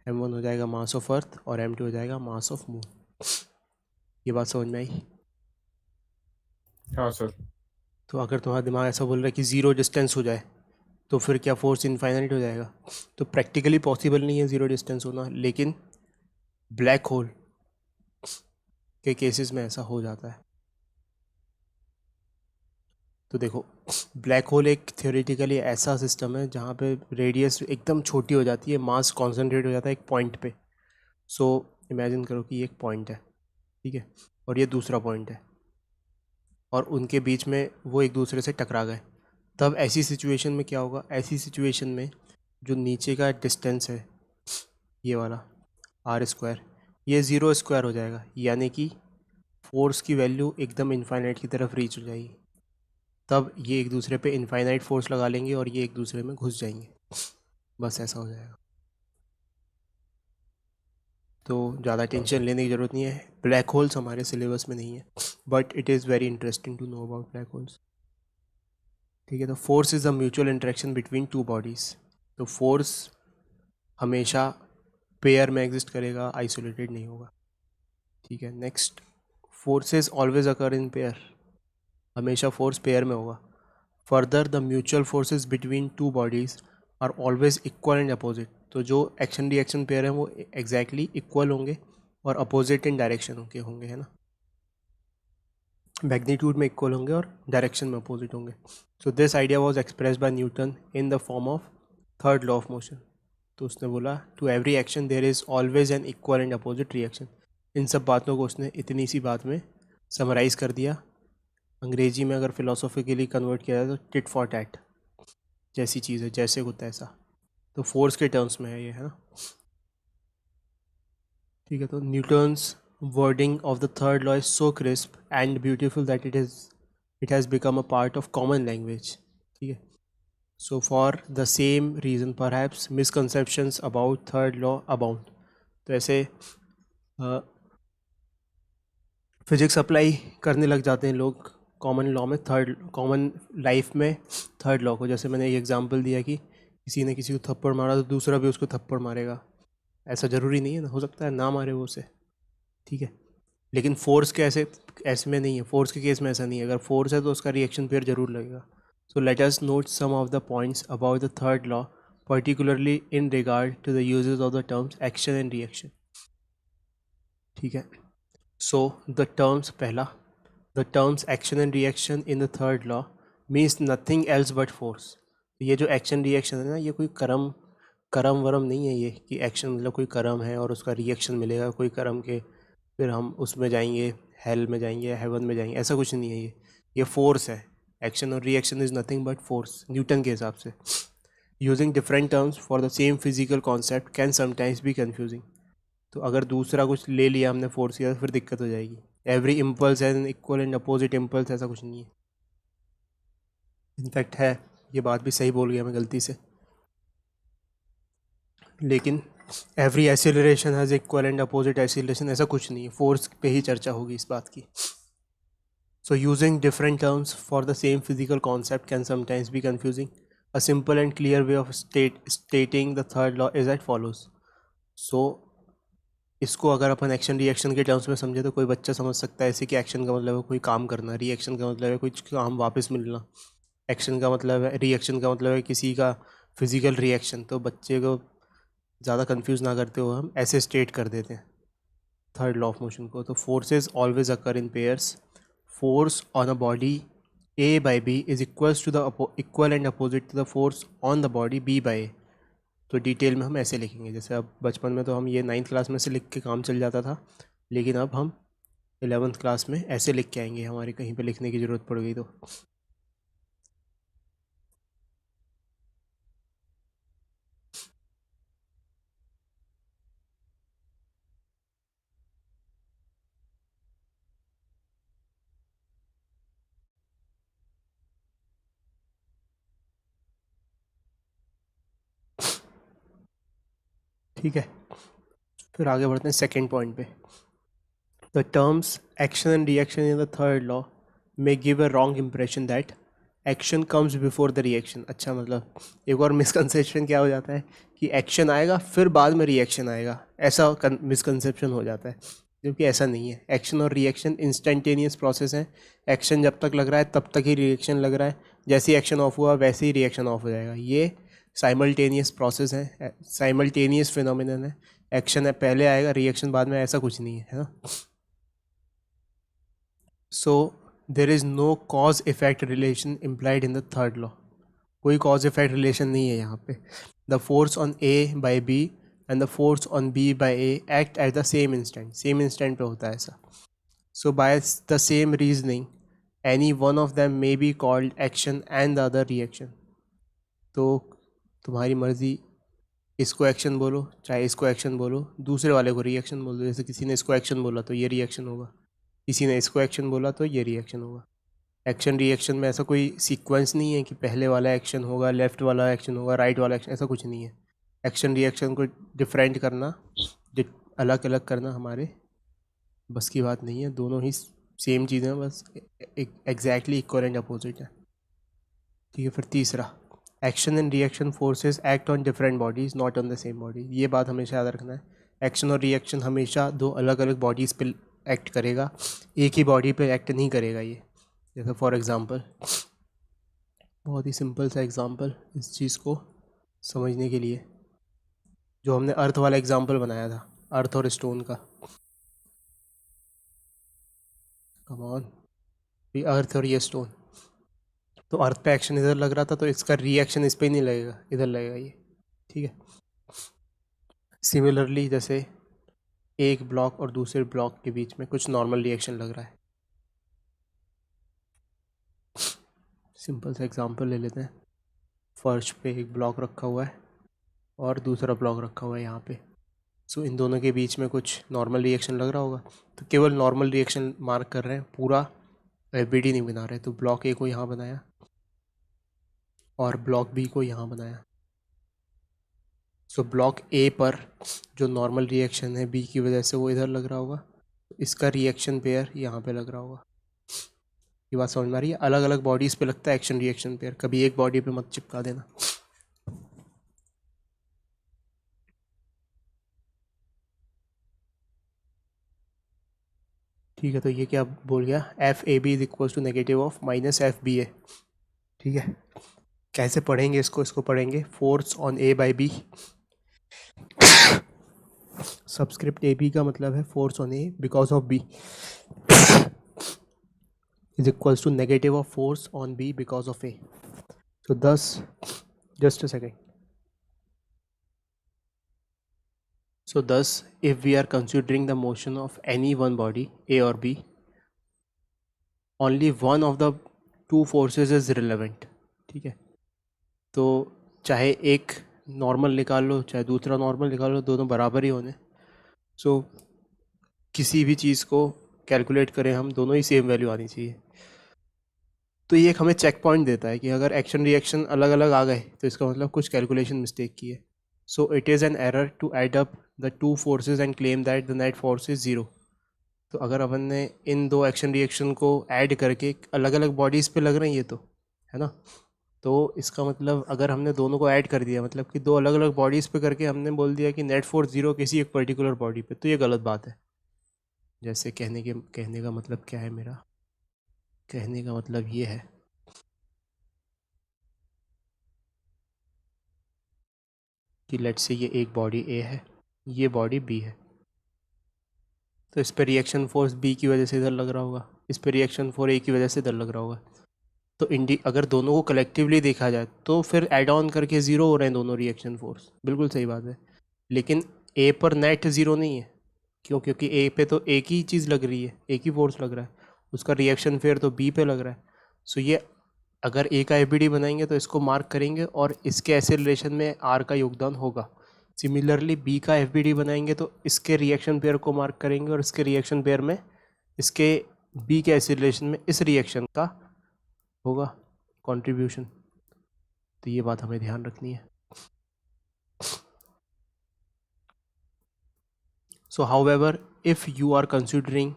m1 हो जाएगा मास ऑफ अर्थ और m2 हो जाएगा मास ऑफ मून। ये बात समझ में आई। हाँ सर। तो अगर तुम्हारा दिमाग ऐसा बोल रहा है कि ज़ीरो डिस्टेंस हो जाए तो फिर क्या फोर्स इनफाइनाइट हो जाएगा, तो प्रैक्टिकली पॉसिबल नहीं है ज़ीरो डिस्टेंस होना, लेकिन ब्लैक होल के केसेस में ऐसा हो जाता है। तो देखो ब्लैक होल एक थ्योरेटिकली ऐसा सिस्टम है जहाँ पे रेडियस एकदम छोटी हो जाती है, मास कॉन्सेंट्रेट हो जाता है एक पॉइंट पे। सो इमेजिन करो कि ये एक पॉइंट है, ठीक है, और ये दूसरा पॉइंट है, और उनके बीच में वो एक दूसरे से टकरा गए। तब ऐसी सिचुएशन में क्या होगा, ऐसी सिचुएशन में जो नीचे का डिस्टेंस है ये वाला r², ये ज़ीरो स्क्वायर हो जाएगा, यानी कि फोर्स की वैल्यू एकदम इनफाइनाइट की तरफ रीच हो जाएगी। तब ये एक दूसरे पे इनफाइनाइट फोर्स लगा लेंगे और ये एक दूसरे में घुस जाएंगे, बस ऐसा हो जाएगा। तो ज़्यादा टेंशन लेने की ज़रूरत नहीं है। ब्लैक होल्स हमारे सिलेबस में नहीं है, but it is very interesting to know about black holes, ठीक है। तो force is a mutual interaction between two bodies. तो फोर्स हमेशा पेयर में एग्जिस्ट करेगा, आइसोलेटेड नहीं होगा, ठीक है। Next, forces always occur in pair, हमेशा फोर्स पेयर में होगा। Further the mutual forces between two bodies are always equal and opposite. तो जो एक्शन रिएक्शन पेयर हैं वो एग्जैक्टली इक्वल होंगे और अपोजिट इन डायरेक्शन के होंगे, है ना। मैग्नीट्यूड में इक्वल होंगे और डायरेक्शन में अपोजिट होंगे. So this idea was express by Newton in the form of third law of motion. तो उसने बोला to every action there is always an equal and opposite reaction. इन सब बातों को उसने इतनी सी बात में समराइज़ कर दिया. अंग्रेजी में अगर फिलोसॉफिकली कन्वर्ट किया जाए तो टिट फॉर टैट जैसी चीज़ है, जैसे को तैसा. तो फोर्स के टर्म्स में है ये, है ना. ठीक है. तो Newton's wording of the third law is so crisp and beautiful that it has become a part of common language. ठीक है. So for the same reason perhaps misconceptions about third law abound. तो ऐसे physics apply करने लग जाते हैं लोग common law में, कॉमन लाइफ में थर्ड लॉ को. जैसे मैंने एक एग्जांपल दिया कि किसी ने किसी को थप्पड़ मारा तो दूसरा भी उसको थप्पड़ मारेगा. ऐसा ज़रूरी नहीं है ना, हो सकता है ना मारे वो उसे. ठीक है. लेकिन फोर्स के ऐसे में नहीं है. फोर्स के केस में ऐसा नहीं है. अगर फोर्स है तो उसका रिएक्शन फिर जरूर लगेगा. So let us note some of the points about the third law, particularly in regard to the uses of the terms action and reaction. ठीक है. सो द टर्म्स पहला, the terms action and reaction in the third law means nothing else but force. ये जो action reaction है ना, ये कोई करम वरम नहीं है. ये कि एक्शन मतलब कोई करम है और उसका रिएक्शन मिलेगा कोई करम के, फिर हम उसमें जाएंगे, हेल में जाएंगे, हेवन में जाएंगे. ऐसा कुछ नहीं है. ये फोर्स है. एक्शन और reaction is nothing but force Newton के हिसाब से. Using different terms for the same physical concept can sometimes be confusing. तो अगर दूसरा कुछ ले लिया हमने फोर्स किया तो फिर दिक्कत हो जाएगी. Every impulse has an equal and opposite impulse, ऐसा कुछ नहीं है. इनफैक्ट है, ये बात भी सही बोल गया मैं गलती से. लेकिन every acceleration has equal and opposite acceleration, ऐसा कुछ नहीं है. फोर्स पे ही चर्चा होगी इस बात की. So using different terms for the same physical concept can sometimes be confusing. A simple and clear way of stating the third law is as follows. So इसको अगर अपन एक्शन रिएक्शन के टर्म्स में समझे तो कोई बच्चा समझ सकता है ऐसे कि एक्शन का मतलब है कोई काम करना, रिएक्शन का मतलब है कुछ काम वापस मिलना. एक्शन का मतलब है, रिएक्शन का मतलब है किसी का फिजिकल रिएक्शन. तो बच्चे को ज़्यादा कंफ्यूज ना करते हुए हम ऐसे स्टेट कर देते हैं थर्ड लॉ ऑफ मोशन को. तो forces always occur in pairs. Force on a body A by B is equals to the equal and opposite to the force on the body B by A. तो detail में हम ऐसे लिखेंगे. जैसे अब बचपन में तो हम ये 9th क्लास में से लिख के काम चल जाता था, लेकिन अब हम 11th क्लास में ऐसे लिख के आएंगे. हमारे कहीं पे लिखने की ज़रूरत पड़ गई तो. ठीक है. फिर आगे बढ़ते हैं सेकेंड पॉइंट पे. The terms action and reaction in the third law may give a wrong impression that action comes before the reaction. अच्छा, मतलब एक और मिसकंसेप्शन क्या हो जाता है कि एक्शन आएगा फिर बाद में रिएक्शन आएगा, ऐसा मिसकंसेप्शन हो जाता है. जबकि ऐसा नहीं है. एक्शन और रिएक्शन इंस्टेंटेनियस प्रोसेस है. एक्शन जब तक लग रहा है तब तक ही रिएक्शन लग रहा है. जैसे ही एक्शन ऑफ हुआ वैसे ही रिएक्शन ऑफ हो जाएगा. ये साइमल्टेनियस प्रोसेस है, साइमल्टेनियस फिनोमिनन है. एक्शन है पहले आएगा, रिएक्शन बाद में, ऐसा कुछ नहीं है ना. So there is no cause effect relation implied in the third law. कोई cause effect relation नहीं है यहाँ पे. The force on A by B and the force on B by A act at the same instant. Same instant पे होता है ऐसा. So by the same reasoning, any one of them may be called action and the other reaction. तो तुम्हारी मर्जी, इसको action बोलो चाहे इसको एक्शन बोलो, दूसरे वाले को रिएक्शन बोल दो. जैसे किसी ने इसको एक्शन बोला तो ये रिएक्शन होगा, किसी ने इसको एक्शन बोला तो ये रिएक्शन होगा. एक्शन रिएक्शन में ऐसा कोई सीक्वेंस नहीं है कि पहले वाला एक्शन होगा, लेफ़्ट वाला एक्शन होगा, राइट वाला एक्शन, ऐसा कुछ नहीं है. एक्शन रिएक्शन को डिफरेंट करना, अलग अलग करना हमारे बस की बात नहीं है. दोनों ही सेम चीज़ें हैं, बस एग्जैक्टली इक्वल एंड अपोजिट है. ठीक है. फिर तीसरा, action and reaction forces act on different bodies not on the same body. ये बात हमेशा याद रखना है. एक्शन और रिएक्शन हमेशा दो अलग अलग बॉडीज़ पे एक्ट करेगा, एक ही बॉडी पे एक्ट नहीं करेगा ये. जैसे फॉर एग्ज़ाम्पल, बहुत ही सिंपल सा एग्ज़ाम्पल इस चीज़ को समझने के लिए, जो हमने अर्थ वाला एग्ज़ाम्पल बनाया था, अर्थ और स्टोन का. Come on. ये अर्थ और ये स्टोन, तो अर्थ पे एक्शन इधर लग रहा था तो इसका रिएक्शन इस पे ही नहीं लगेगा, इधर लगेगा ये, ठीक है। सिमिलरली जैसे एक ब्लॉक और दूसरे ब्लॉक के बीच में कुछ नॉर्मल रिएक्शन लग रहा है, सिंपल सा एग्जांपल ले लेते हैं। फर्श पे एक ब्लॉक रखा हुआ है और दूसरा ब्लॉक रखा हुआ है यहाँ पे। सो इन दोनों के बीच में कुछ नॉर्मल रिएक्शन लग रहा होगा, तो केवल नॉर्मल रिएक्शन मार्क कर रहे हैं, पूरा एफबीडी नहीं बना रहे। तो ब्लॉक ए को यहाँ बनाया और ब्लॉक बी को यहाँ बनाया। सो ब्लॉक ए पर जो नॉर्मल रिएक्शन है बी की वजह से वो इधर लग रहा होगा, इसका रिएक्शन पेयर यहाँ पे लग रहा होगा। ये बात समझ में आ रही है? अलग अलग बॉडीज़ पे लगता है एक्शन रिएक्शन पेयर, कभी एक बॉडी पे मत चिपका देना। ठीक है, तो ये क्या बोल गया, F A B is equal to negative of minus F B A. ठीक है, कैसे पढ़ेंगे इसको? इसको पढ़ेंगे force on A by B. Subscript A B का मतलब है force on A because of B is equals to negative of force on B because of A. तो 10 just a second. So thus, if we are considering the motion of any one body, A or B, only one of the two forces is relevant. ठीक है, तो चाहे एक normal निकाल लो चाहे दूसरा normal निकाल लो, दोनों बराबर ही होने। सो किसी भी चीज़ को कैलकुलेट करें हम, दोनों ही सेम वैल्यू आनी चाहिए। तो ये एक हमें चेक पॉइंट देता है कि अगर एक्शन रिएक्शन अलग अलग आ गए तो इसका मतलब कुछ कैलकुलेशन मिस्टेक की है। So it is an error to add up the two forces and claim that the net force is zero. तो अगर अपन ने इन दो एक्शन रिएक्शन को ऐड करके अलग अलग बॉडीज़ पे लग रहे हैं ये, तो है ना, तो इसका मतलब अगर हमने दोनों को ऐड कर दिया, मतलब कि दो अलग अलग बॉडीज़ पे करके हमने बोल दिया कि नेट फोर्स ज़ीरो किसी एक पर्टिकुलर बॉडी पे, तो ये गलत बात है। जैसे कहने का मतलब क्या है, मेरा कहने का मतलब ये है कि लेट से ये एक बॉडी ए है, ये बॉडी बी है, तो इस पर रिएक्शन फोर्स बी की वजह से इधर लग रहा होगा, इस पर रिएक्शन फोर्स ए की वजह से इधर लग रहा होगा। तो अगर दोनों को कलेक्टिवली देखा जाए तो फिर ऐड ऑन करके ज़ीरो हो रहे हैं दोनों रिएक्शन फोर्स, बिल्कुल सही बात है। लेकिन ए पर नेट ज़ीरो नहीं है, क्यों? क्योंकि ए पे तो एक ही चीज़ लग रही है, एक ही फोर्स लग रहा है, उसका रिएक्शन फेयर तो बी पे लग रहा है। सो ये अगर ए का एफ बनाएंगे तो इसको मार्क करेंगे और इसके ऐसे रिलेशन में आर का योगदान होगा। सिमिलरली बी का एफ बनाएंगे तो इसके रिएक्शन पेयर को मार्क करेंगे और इसके रिएक्शन पेयर में इसके बी के ऐसे रिलेशन में इस रिएक्शन का होगा कंट्रीब्यूशन। तो ये बात हमें ध्यान रखनी है। So however, if you are considering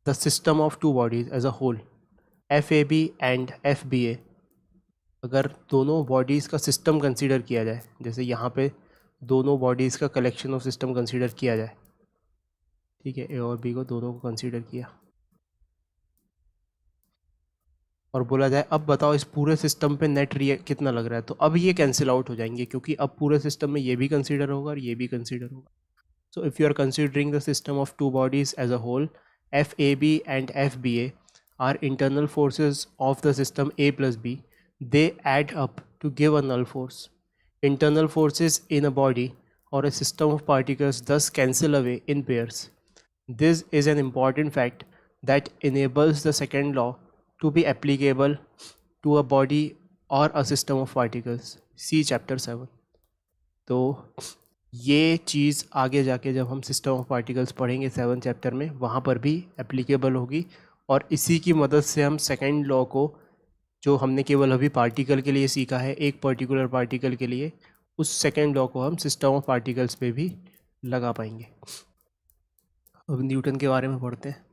the system of two bodies as a whole, FAB and FBA, अगर दोनों बॉडीज़ का सिस्टम कंसीडर किया जाए, जैसे यहाँ पे दोनों बॉडीज़ का कलेक्शन ऑफ सिस्टम कंसीडर किया जाए, ठीक है, ए और बी को दोनों को कंसीडर किया और बोला जाए अब बताओ इस पूरे सिस्टम पे नेट कितना लग रहा है, तो अब ये कैंसिल आउट हो जाएंगे क्योंकि अब पूरे सिस्टम में ये भी कंसीडर होगा और ये भी कंसीडर होगा। So if you are considering the system of two bodies as a whole, FAB and FBA are internal forces of the system A plus B. They add up to give a null force. Internal forces in a body or a system of particles thus cancel away in pairs. This is an important fact that enables the second law to be applicable to a body or a system of particles. See chapter 7. तो ये चीज़ आगे जाके जब हम system of particles पढ़ेंगे 7 chapter में, वहाँ पर भी एप्लीकेबल होगी और इसी की मदद से हम सेकेंड लॉ को, जो हमने केवल अभी पार्टिकल के लिए सीखा है, एक पर्टिकुलर पार्टिकल के लिए, उस सेकेंड लॉ को हम सिस्टम ऑफ पार्टिकल्स पे भी लगा पाएंगे। अब न्यूटन के बारे में पढ़ते हैं।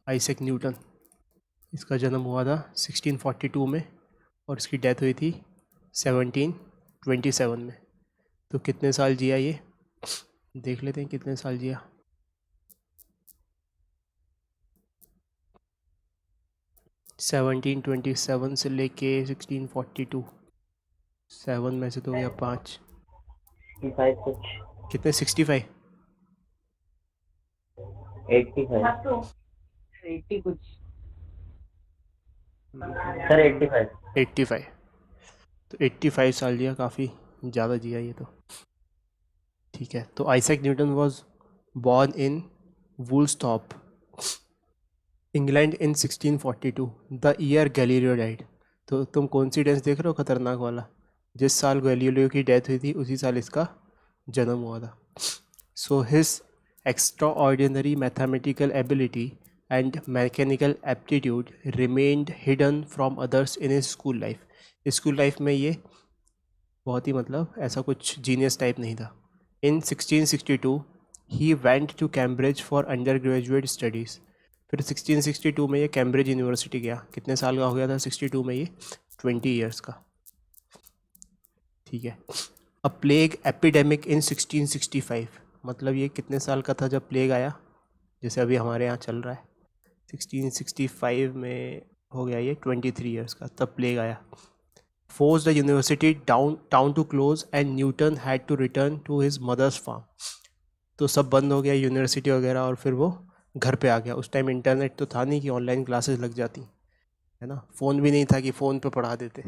आइजैक न्यूटन, इसका जन्म हुआ था 1642 में और इसकी डेथ हुई थी 1727 में। तो कितने साल जिया ये देख लेते हैं, कितने साल जिया। 1727 से लेके 1642, 7 में से तो गया 5, 65 कुछ, कितने 65, 85 80 कुछ। सर 85। 85। तो 85 साल जिया, काफ़ी ज़्यादा जिया ये तो। ठीक है, तो Isaac Newton was born in Woolsthorpe, England in 1642, the year Galileo died. तो तुम कोइंसिडेंस देख रहे हो खतरनाक वाला, जिस साल गैलीलियो की डेथ हुई थी उसी साल इसका जन्म हुआ था। So his extraordinary mathematical ability and mechanical aptitude remained hidden from others in his school life. School life में ये बहुत ही मतलब ऐसा कुछ जीनियस टाइप नहीं था। In 1662 he went to Cambridge for undergraduate studies. फिर 1662 में ये कैम्ब्रिज यूनिवर्सिटी गया। कितने साल का हो गया था 62 में ये? 20 ईयर्स का। ठीक है। अ प्लेग एपिडेमिक इन 1665, मतलब ये कितने साल का था जब प्लेग आया, जैसे अभी हमारे यहाँ चल रहा है। 1665 में हो गया ये 23 ईयर्स का, तब प्लेग आया। Force the university town to close and Newton had to return to his mother's farm. तो सब बंद हो गया यूनिवर्सिटी वगैरह, और फिर वो घर पे आ गया। उस टाइम इंटरनेट तो था नहीं कि ऑनलाइन क्लासेस लग जाती, है ना। फ़ोन भी नहीं था कि फ़ोन पे पढ़ा देते,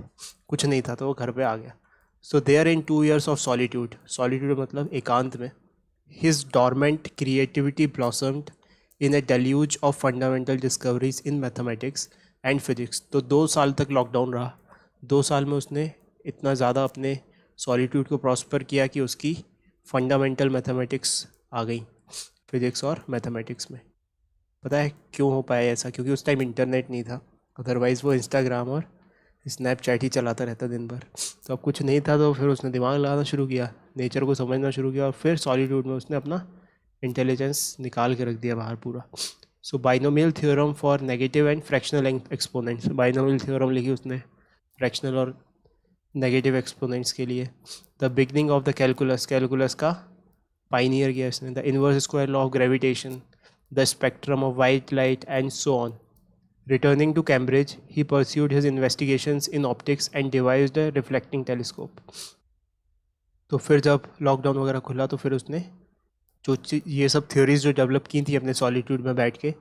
कुछ नहीं था, तो वो घर पे आ गया। So there in 2 years of solitude, solitude मतलब एकांत में, his dormant creativity blossomed in a deluge of fundamental discoveries in mathematics and physics. तो 2 साल तक लॉकडाउन रहा। 2 साल में उसने इतना ज़्यादा अपने सॉलिट्यूड को प्रॉस्पर किया कि उसकी फंडामेंटल मैथमेटिक्स आ गई, फिजिक्स और मैथमेटिक्स में। पता है क्यों हो पाया ऐसा? क्योंकि उस टाइम इंटरनेट नहीं था, अदरवाइज़ वो इंस्टाग्राम और स्नैपचैट ही चलाता रहता दिन भर। तो अब कुछ नहीं था, तो फिर उसने दिमाग लगाना शुरू किया, नेचर को समझना शुरू किया, और फिर सॉलिट्यूड में उसने अपना इंटेलिजेंस निकाल के रख दिया बाहर पूरा। So binomial theorem for negative and fractional exponents, binomial theorem लिखी उसने फ्रैक्शनल और नेगेटिव एक्सपोनेंट्स के लिए। The beginning of the calculus, calculus का पाइनियर किया इसने। The inverse square law of gravitation, the spectrum of white light and so on. Returning to Cambridge, he pursued his investigations in optics and devised a reflecting telescope. तो फिर जब lockdown वगैरह खुला तो फिर उसने जो ये सब थ्योरीज जो डेवलप की थी अपने सॉलिट्यूड में बैठ के,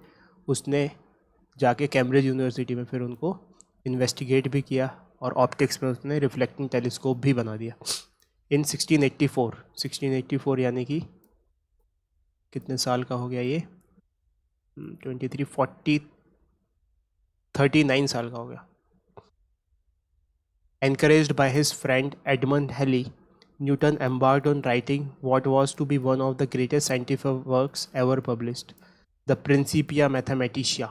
उसने जाके कैम्ब्रिज यूनिवर्सिटी में फिर उनको इन्वेस्टिगेट भी किया, और ऑप्टिक्स में उसने रिफ्लेक्टिंग टेलीस्कोप भी बना दिया। इन 1684 यानी कि कितने साल का हो गया ये? 39 साल का हो गया। Encouraged by his friend Edmund Halley, Newton embarked on writing what was to be one of the greatest scientific works ever published, the Principia Mathematica.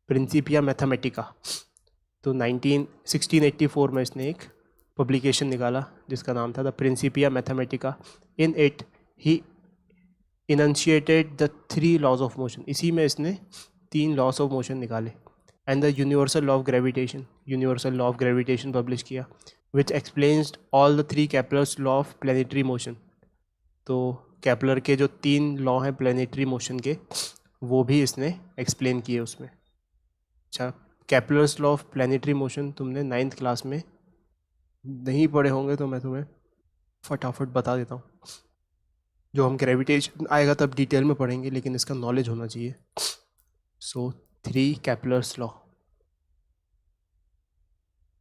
Principia Mathematica. तो 1684 में इसने एक पब्लिकेशन निकाला जिसका नाम था the Principia Mathematica. In it he initiated the 3 laws of motion, इसी में इसने 3 लॉज ऑफ मोशन निकाले। And the universal law of gravitation publish किया, which explains all the 3 Kepler's law of planetary motion. तो कैपलर के जो 3 law हैं planetary motion के, वो भी इसने एक्सप्लेन किए उसमें। अच्छा, Kepler's law of planetary motion तुमने 9th क्लास में नहीं पढ़े होंगे, तो मैं तुम्हें फटाफट बता देता हूँ। जो हम ग्रेविटेशन आएगा तब डिटेल में पढ़ेंगे, लेकिन इसका नॉलेज होना चाहिए। सो 3 कैपलर्स लॉ।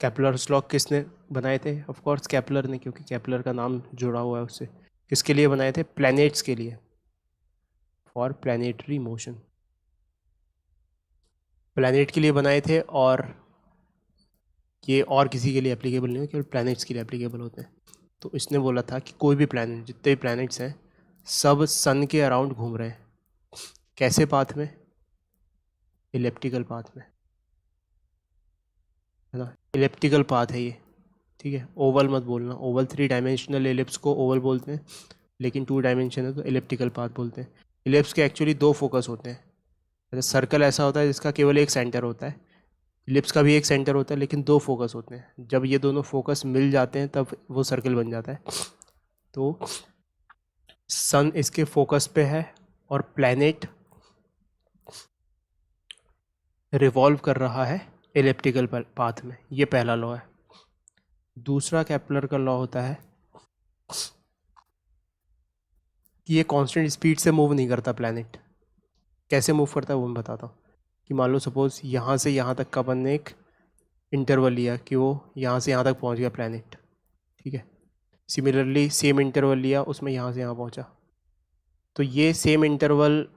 कैपलर्स लॉ किसने बनाए थे? ऑफ कोर्स कैपलर ने, क्योंकि कैपलर का नाम जुड़ा हुआ है उससे। किसके लिए बनाए थे? प्लैनेट्स के लिए, फॉर प्लैनेटरी मोशन। प्लैनेट के लिए बनाए थे, और ये और किसी के लिए एप्लीकेबल नहीं है, केवल प्लैनेट्स के लिए एप्लीकेबल होते हैं। तो इसने बोला था कि कोई भी प्लैनेट, जितने भी प्लैनेट्स हैं, सब सन के अराउंड घूम रहे हैं। कैसे पाथ में? इलेप्टिकल पाथ में, है ना। इलेप्टिकल पाथ है ये, ठीक है। ओवल मत बोलना, ओवल 3 डायमेंशनल एलिप्स को ओवल बोलते हैं, लेकिन 2 डायमेंशन है तो इलेप्टिकल पाथ बोलते हैं। इलिप्स के एक्चुअली 2 फोकस होते हैं। जैसे सर्कल ऐसा होता है जिसका केवल एक सेंटर होता है, इलिप्स का भी एक सेंटर होता है, लेकिन 2 फोकस होते हैं। जब ये दोनों फोकस मिल जाते हैं तब वो सर्कल बन जाता है। तो सन इसके फोकस पे है, और प्लैनेट रिवॉल्व कर रहा है इलेप्टिकल पाथ में। ये पहला लॉ है। दूसरा कैपलर का लॉ होता है कि ये कांस्टेंट स्पीड से मूव नहीं करता प्लैनेट। कैसे मूव करता है वो मैं बताता हूँ। कि मान लो सपोज यहाँ से यहाँ तक का अपन ने एक इंटरवल लिया कि वो यहाँ से यहाँ तक पहुँच गया प्लैनेट, ठीक है। सिमिलरली सेम इंटरवल लिया, उसमें यहाँ से यहाँ पहुँचा, तो ये सेम इंटरवल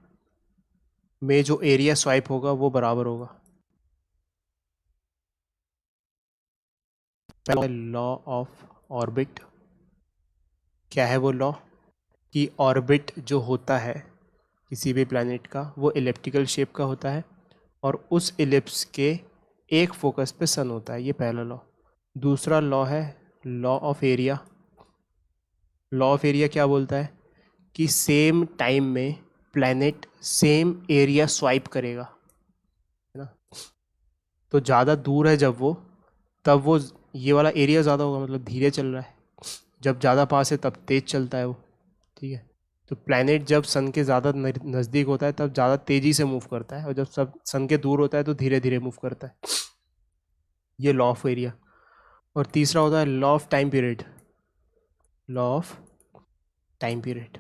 में जो एरिया स्वाइप होगा वो बराबर होगा लॉ ऑफ ऑर्बिट। क्या है वो लॉ? कि ऑर्बिट जो होता है किसी भी प्लैनेट का वो इलिप्टिकल शेप का होता है और उस इलिप्स के एक फोकस पे सन होता है, ये पहला लॉ। दूसरा लॉ है law of area. Law of area क्या बोलता है कि सेम टाइम में प्लैनेट सेम एरिया स्वाइप करेगा, है ना। तो ज़्यादा दूर है जब वो, तब वो ये वाला एरिया ज़्यादा होगा, मतलब धीरे चल रहा है। जब ज़्यादा पास है तब तेज़ चलता है वो, ठीक है। तो प्लैनेट जब सन के ज़्यादा नज़दीक होता है तब ज़्यादा तेज़ी से मूव करता है, और जब सब सन के दूर होता है तो धीरे धीरे मूव करता है। ये लॉ ऑफ एरिया। और तीसरा होता है law of time period. Law of time period,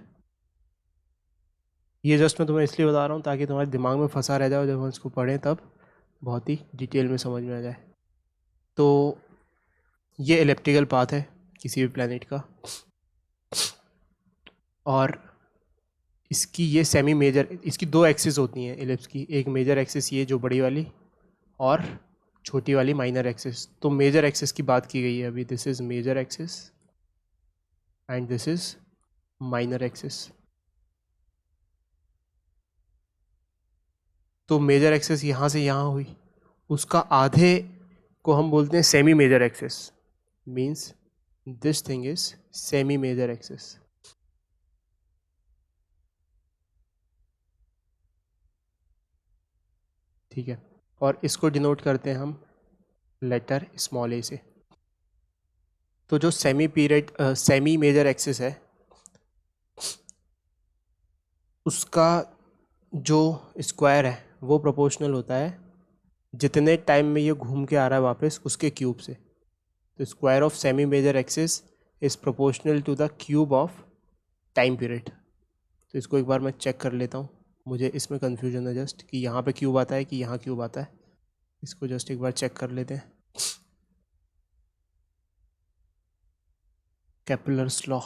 ये जस्ट मैं तुम्हें इसलिए बता रहा हूँ ताकि तुम्हारे दिमाग में फंसा रह जाए, जब हम इसको पढ़ें तब बहुत ही डिटेल में समझ में आ जाए। तो ये इलिप्टिकल पाथ है किसी भी प्लैनेट का, और इसकी ये सेमी मेजर, इसकी दो एक्सिस होती हैं इलिप्स की, एक मेजर एक्सिस ये जो बड़ी वाली और छोटी वाली माइनर एक्सिस। तो मेजर एक्सिस की बात की गई है अभी, this is major axis and this is minor axis. तो मेजर एक्सिस यहाँ से यहाँ हुई, उसका आधे को हम बोलते हैं semi major axis, means this thing is semi major axis. ठीक है, और इसको डिनोट करते हैं हम लेटर स्मॉल ए से। तो जो सेमी मेजर एक्सिस है उसका जो स्क्वायर है वो प्रोपोर्शनल होता है जितने टाइम में ये घूम के आ रहा है वापस उसके क्यूब से। तो square of semi major axis is proportional to the cube of time period. तो इसको एक बार मैं चेक कर लेता हूँ, मुझे इसमें कन्फ्यूजन है जस्ट कि यहाँ पे क्यूब आता है कि यहाँ क्यूब आता है। इसको जस्ट एक बार चेक कर लेते हैं। केपलर्स लॉ,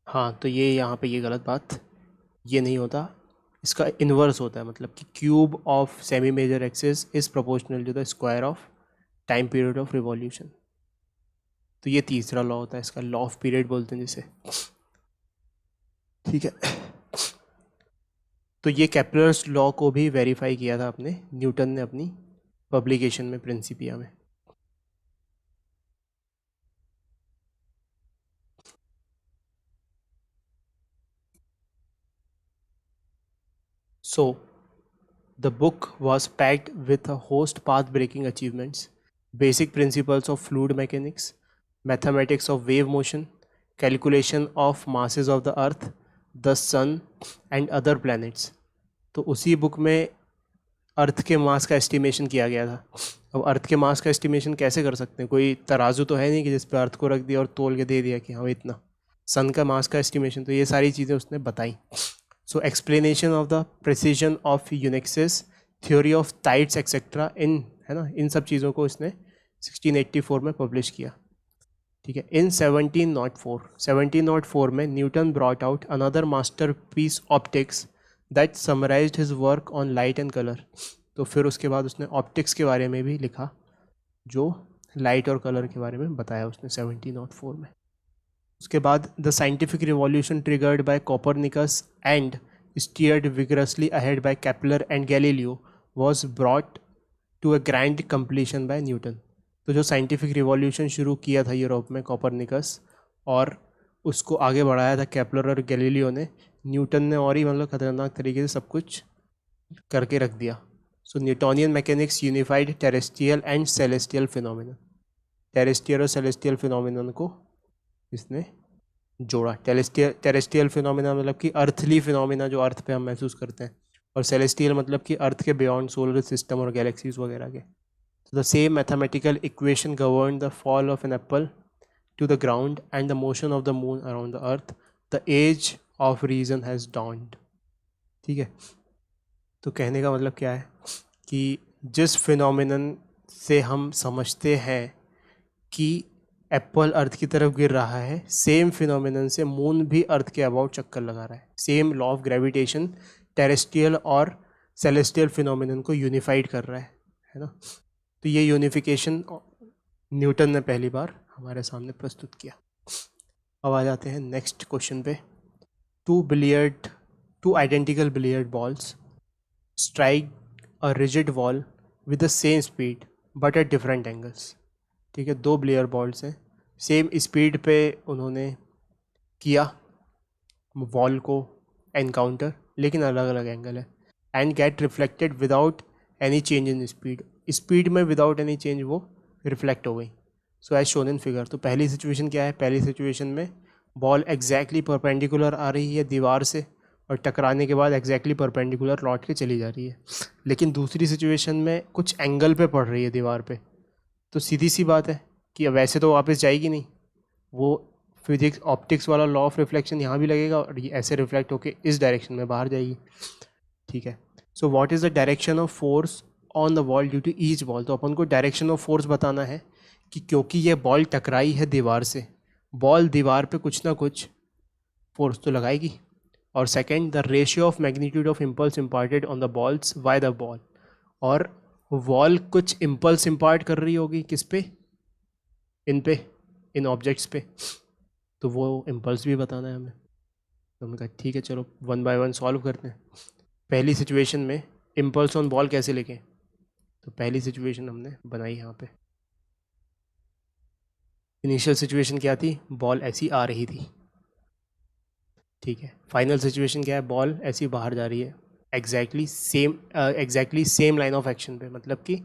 हाँ तो ये यहाँ पे ये गलत बात, ये नहीं होता, इसका इन्वर्स होता है, मतलब कि cube of semi major axis is proportional to the square of time period of revolution. तो ये तीसरा लॉ होता है इसका, लॉ ऑफ पीरियड बोलते हैं जिसे, ठीक है। तो ये केपलर्स लॉ को भी वेरीफाई किया था अपने न्यूटन ने अपनी पब्लिकेशन में, प्रिंसिपिया में। So, the book was packed with a host path-breaking achievements, basic principles of fluid mechanics, mathematics of wave motion, calculation of masses of the earth, the sun and other planets. तो उसी book में अर्थ के मास का estimation किया गया था। अब अर्थ के मास का एस्टिमेशन कैसे कर सकते हैं, कोई तराजू तो है नहीं कि जिस पर अर्थ को रख दिया और तोल के दे दिया कि हाँ इतना। सन का मास का एस्टिमेशन, तो ये सारी चीज़ें उसने बताई। So explanation of the precession of equinoxes, theory of tides etcetera, इन है ना, इन सब चीज़ों को इसने 1684 में पब्लिश किया, ठीक है। इन 1704 में Newton brought out another masterpiece Optics that summarised his work on light and colour. तो फिर उसके बाद उसने ऑप्टिक्स के बारे में भी लिखा, जो लाइट और कलर के बारे में बताया उसने 1704 में। उसके बाद the scientific revolution triggered by Copernicus and steered vigorously ahead by Kepler and Galileo was brought to a grand completion by Newton. तो जो साइंटिफिक रिवॉल्यूशन शुरू किया था यूरोप में कोपरनिकस, और उसको आगे बढ़ाया था केपलर और गैलीलियो ने, न्यूटन ने और ही मतलब खतरनाक तरीके से सब कुछ करके रख दिया। So Newtonian mechanics unified terrestrial and celestial phenomena. Terrestrial और सेलेस्टियल फिनोमिनन को इसने जोड़ा। टेरेस्ट्रियल फिनोमिना मतलब कि अर्थली फिनोमिना जो अर्थ पे हम महसूस करते हैं, और सेलेस्टियल मतलब कि अर्थ के बियॉन्ड सोलर सिस्टम और गैलेक्सीज वगैरह के. So the same mathematical equation governed the fall of an apple to the ground and the motion of the moon around the earth. The age of reason has dawned. ठीक है. तो कहने का मतलब क्या है कि जिस फिनोमिनन से हम समझते हैं कि एप्पल अर्थ की तरफ गिर रहा है, सेम फिनोमिनन से मून भी अर्थ के अबाउट चक्कर लगा रहा है. Same law of gravitation terrestrial और सेलेस्टियल फिनोमिनन को यूनिफाइड कर रहा है ना. तो ये यूनिफिकेशन न्यूटन ने पहली बार हमारे सामने प्रस्तुत किया. अब आ जाते हैं नेक्स्ट क्वेश्चन पे. Two identical billiard balls strike a rigid wall with the same speed but at different angles. ठीक है, दो बिलियर्ड बॉल्स हैं, सेम स्पीड पे उन्होंने किया वॉल को एनकाउंटर, लेकिन अलग अलग एंगल है. And get reflected without any change in speed. Speed में विदाउट एनी चेंज वो रिफ्लेक्ट हो गई. So as shown in figure. तो पहली सिचुएशन क्या है? पहली सिचुएशन में बॉल एग्जैक्टली परपेंडिकुलर आ रही है दीवार से और टकराने के बाद एग्जैक्टली परपेंडिकुलर लौट के चली जा रही है. लेकिन दूसरी सिचुएशन में कुछ एंगल पे पड़ रही है दीवार पे. तो सीधी सी बात है कि वैसे तो वापस जाएगी नहीं, वो फिजिक्स ऑप्टिक्स वाला लॉ ऑफ रिफ्लेक्शन यहाँ भी लगेगा और ये ऐसे रिफ्लेक्ट होके इस डायरेक्शन में बाहर जाएगी. ठीक है. So what is the direction of force on the wall due to each ball. तो अपन को डायरेक्शन ऑफ फोर्स बताना है कि क्योंकि ये बॉल टकराई है दीवार से, बॉल दीवार पे कुछ ना कुछ फोर्स तो लगाएगी. और second, the ratio of magnitude of impulse imparted on the balls by the ball. और वॉल कुछ इम्पल्स इम्पार्ट कर रही होगी किस पे? इन ऑब्जेक्ट्स पे. तो वो इम्पल्स भी बताना है हमें. तो हमने कहा ठीक है, चलो वन बाय वन सॉल्व करते हैं. पहली सिचुएशन में इम्पल्स ऑन बॉल कैसे लिखें? तो पहली सिचुएशन हमने बनाई यहाँ पे. इनिशियल सिचुएशन क्या थी? बॉल ऐसी आ रही थी. ठीक है. फाइनल सिचुएशन क्या है? बॉल ऐसी बाहर जा रही है exactly same line of action पे, मतलब कि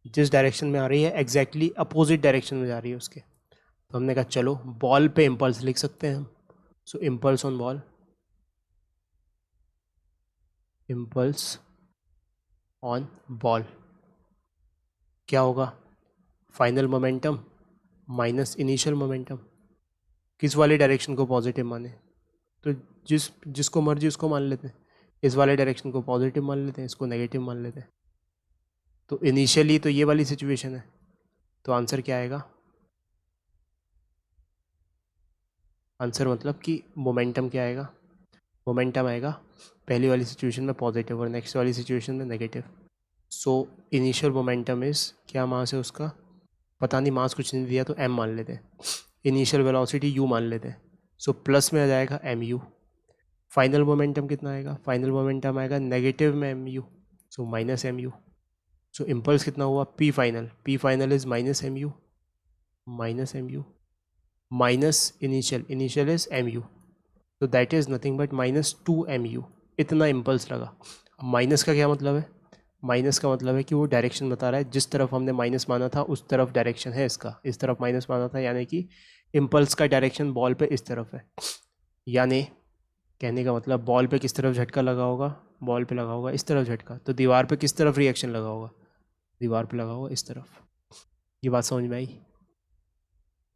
जिस डायरेक्शन में आ रही है एग्जैक्टली अपोजिट डायरेक्शन में जा रही है उसके. तो हमने कहा चलो बॉल पे इम्पल्स लिख सकते हैं हम. सो impulse on ball, impulse on ball क्या होगा? Final momentum minus initial momentum. किस वाले डायरेक्शन को पॉजिटिव माने? तो जिसको मर्जी उसको मान लेते हैं. इस वाले डायरेक्शन को पॉजिटिव मान लेते हैं, इसको नेगेटिव मान लेते हैं. तो इनिशियली तो ये वाली सिचुएशन है. तो आंसर क्या आएगा? आंसर मतलब कि मोमेंटम क्या आएगा? मोमेंटम आएगा पहली वाली सिचुएशन में पॉजिटिव और नेक्स्ट वाली सिचुएशन में negative. So initial momentum is क्या मास है उसका? पता नहीं, मास कुछ नहीं दिया तो m मान लेते हैं. इनिशियल वेलोसिटी u मान लेते हैं. सो प्लस में आ जाएगा mu. फाइनल मोमेंटम कितना आएगा? फाइनल मोमेंटम आएगा नेगेटिव में mu, सो माइनस mu. सो इम्पल्स कितना हुआ? p final is minus mu minus initial is mu. तो that is nothing but minus 2 mu. इतना इम्पल्स लगा. माइनस का क्या मतलब है? माइनस का मतलब है कि वो डायरेक्शन बता रहा है, जिस तरफ हमने माइनस माना था उस तरफ डायरेक्शन है इसका. इस तरफ माइनस माना था यानी कि इम्पल्स का डायरेक्शन बॉल पे इस तरफ है. यानी कहने का मतलब बॉल पे किस तरफ झटका लगा होगा? बॉल पे लगा होगा इस तरफ झटका. तो दीवार पे किस तरफ रिएक्शन लगा होगा? दीवार पे लगा होगा इस तरफ. ये बात समझ में आई?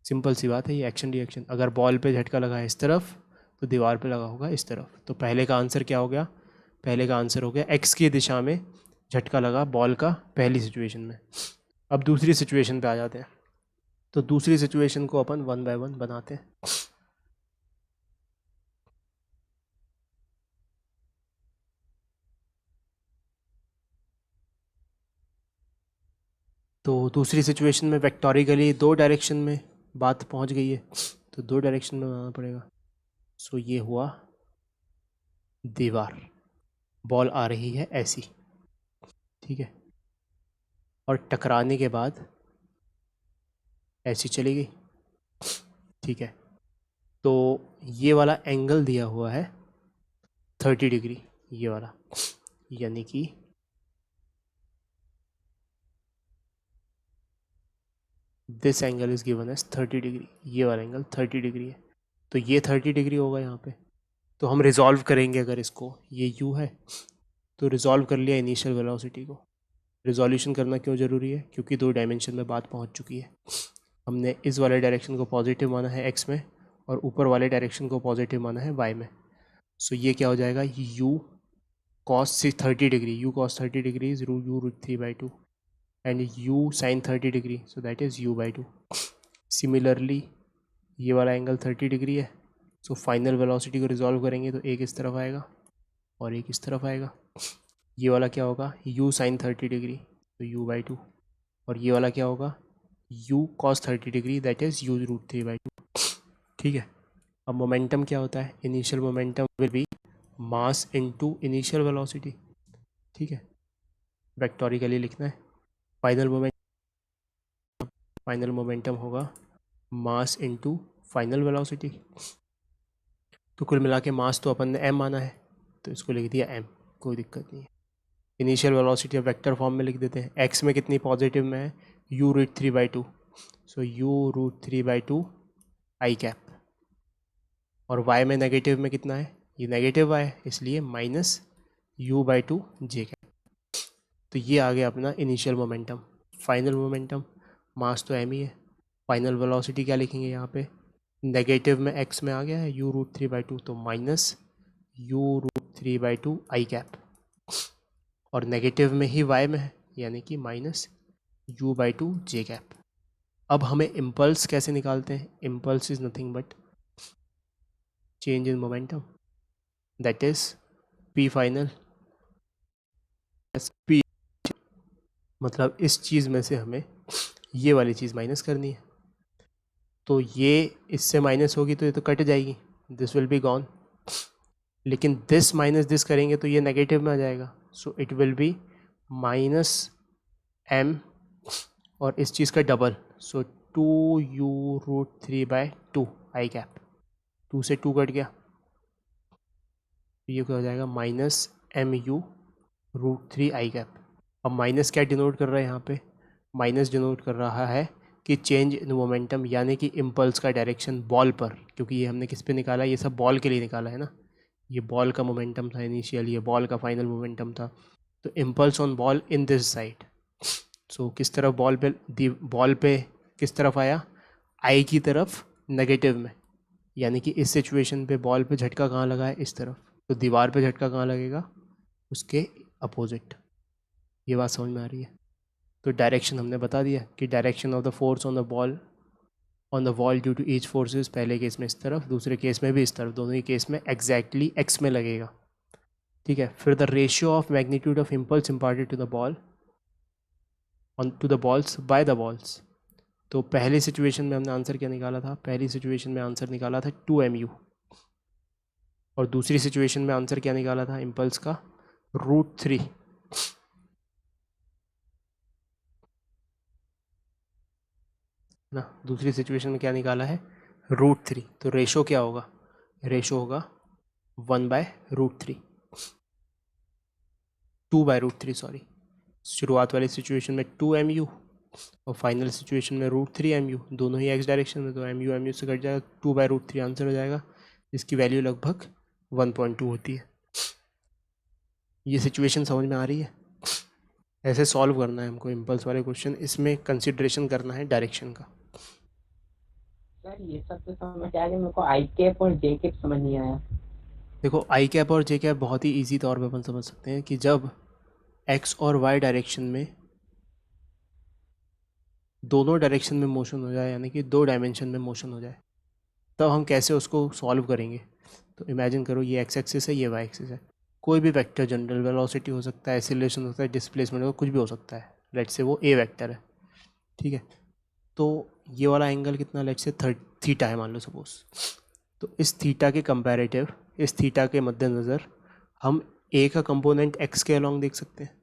सिंपल सी बात है ये, एक्शन रिएक्शन. अगर बॉल पे झटका लगा है इस तरफ तो दीवार पे लगा होगा इस तरफ. तो पहले का आंसर क्या हो गया? पहले का आंसर हो गया एक्स की दिशा में झटका लगा बॉल का पहली सिचुएशन में. अब दूसरी सिचुएशन पे आ जाते हैं. तो दूसरी सिचुएशन को अपन वन बाय वन बनाते हैं. तो दूसरी सिचुएशन में वेक्टोरिकली दो डायरेक्शन में बात पहुंच गई है, तो दो डायरेक्शन में बनाना पड़ेगा. सो ये हुआ दीवार, बॉल आ रही है ऐसी, ठीक है, और टकराने के बाद ऐसी चली गई. ठीक है. तो ये वाला एंगल दिया हुआ है 30 डिग्री, ये वाला, यानी कि this angle is given as 30 degree. ये वाला एंगल 30 डिग्री है. तो ये 30 डिग्री होगा यहाँ पे. तो हम रिजॉल्व करेंगे अगर इसको, ये u है तो रिजॉल्व कर लिया इनिशियल वेलोसिटी को। रिजोल्यूशन करना क्यों ज़रूरी है? क्योंकि 2 डायमेंशन में बात पहुंच चुकी है। हमने इस वाले डायरेक्शन को पॉजिटिव माना है एक्स में और ऊपर वाले डायरेक्शन को पॉजिटिव माना है वाई में। सो ये क्या हो जाएगा, u cos 30 degree, u cos 30 degree is u root 3/2 and u sin 30 degree, so that is u/2। Similarly ये वाला एंगल 30 डिग्री है। सो फाइनल वेलोसिटी को रिजॉल्व करेंगे तो एक इस तरफ आएगा और एक इस तरफ आएगा। ये वाला क्या होगा, u sin 30 डिग्री, तो u/2, और ये वाला क्या होगा, u cos 30 degree, that is u root 3/2। ठीक है। अब मोमेंटम क्या होता है, initial momentum will be mass into initial velocity. ठीक है, वेक्टोरिकली लिखना है। फाइनल मोमेंटम होगा मास इनटू फाइनल वेलोसिटी। तो कुल मिला के मास तो अपन ने m माना है, तो इसको लिख दिया m, कोई दिक्कत नहीं है। इनिशियल वेलोसिटी अब वेक्टर फॉर्म में लिख देते हैं। x में कितनी पॉजिटिव में है, u रूट 3/2, सो u रूट 3/2 आई कैप, और y में नेगेटिव में कितना है, ये नेगेटिव y है, इसलिए माइनस u/2 जे कैप। तो ये आ गया अपना इनिशियल मोमेंटम। फाइनल मोमेंटम, मास तो m ही है। फाइनल वेलोसिटी क्या लिखेंगे यहाँ पे, नेगेटिव में x में आ गया है u रूट 3/2, तो माइनस u रूट 3/2 आई कैप, और नेगेटिव में ही y में है, यानी कि माइनस u/2 जे कैप। अब हमें इम्पल्स कैसे निकालते हैं, impulse is nothing but change in momentum, that is p final p, मतलब इस चीज़ में से हमें ये वाली चीज़ माइनस करनी है। तो ये इससे माइनस होगी तो ये तो कट जाएगी, दिस विल बी गॉन, लेकिन दिस माइनस दिस करेंगे तो ये नेगेटिव में आ जाएगा, so it will be minus m, और इस चीज़ का डबल, सो 2u रूट 3/2 आई कैप, 2 से 2 कट गया, ये क्या हो जाएगा, माइनस mu रूट 3 आई कैप। अब माइनस क्या डिनोट कर रहा है यहाँ पे, माइनस डिनोट कर रहा है कि चेंज इन मोमेंटम, यानी कि इम्पल्स का डायरेक्शन बॉल पर, क्योंकि ये हमने किस पे निकाला, ये सब बॉल के लिए निकाला है ना, ये बॉल का मोमेंटम था इनिशियल, ये बॉल का फाइनल मोमेंटम था, तो impulse on ball in this side. So किस तरफ बॉल पे किस तरफ आया, आई की तरफ नेगेटिव में, यानी कि इस सिचुएशन पे बॉल पे झटका कहाँ लगा है, इस तरफ, तो दीवार पे झटका कहाँ लगेगा, उसके अपोजिट। ये बात समझ में आ रही है? तो डायरेक्शन हमने बता दिया कि direction of the force on the wall due to each forces, पहले केस में इस तरफ, दूसरे केस में भी इस तरफ, दोनों ही केस में एग्जैक्टली एक्स में लगेगा। ठीक है, फिर the ratio of magnitude of impulse imparted to the ball to the balls by the balls. तो पहली सिचुएशन में हमने आंसर क्या निकाला था, पहली सिचुएशन में आंसर निकाला था 2mu, और दूसरी सिचुएशन में आंसर क्या निकाला था इम्पल्स का, √3। ना, दूसरी सिचुएशन में क्या निकाला है, √3। तो रेशो क्या होगा, रेशो होगा 1/√3, 2/√3 सॉरी। शुरुआत वाली सिचुएशन में 2mu और फाइनल सिचुएशन में √3mu, दोनों ही एक्स डायरेक्शन में, तो mu से कट जाएगा, 2/√3 आंसर हो जाएगा, जिसकी वैल्यू लगभग 1.2 होती है। ये सिचुएशन समझ में आ रही है? ऐसे सॉल्व करना है हमको इम्पल्स वाले क्वेश्चन, इसमें कंसिडरेशन करना है डायरेक्शन का। सर ये सब तो समझ आ गया, मेरे को आई कैप और जे कैप समझ नहीं आया। देखो आई कैप और जे कैप बहुत ही इजी तौर पे अपन समझ सकते हैं कि जब एक्स और वाई डायरेक्शन में, दोनों डायरेक्शन में मोशन हो जाए, यानी कि 2 डायमेंशन में मोशन हो जाए, तब हम कैसे उसको सॉल्व करेंगे। तो इमेजिन करो ये एक्स एक्सिस है, ये वाई एक्सिस है, कोई भी वेक्टर, जनरल वेलोसिटी हो सकता है, एक्सीलरेशन हो सकता है, डिस्प्लेसमेंट हो, कुछ भी हो सकता है, लेट्स से वो ए वेक्टर है। ठीक है, तो ये वाला एंगल कितना, लेट्स से थीटा है मान लो सपोज, तो इस थीटा के कंपैरेटिव, इस थीटा के मद्देनज़र हम ए का कंपोनेंट एक्स के अलॉन्ग देख सकते हैं,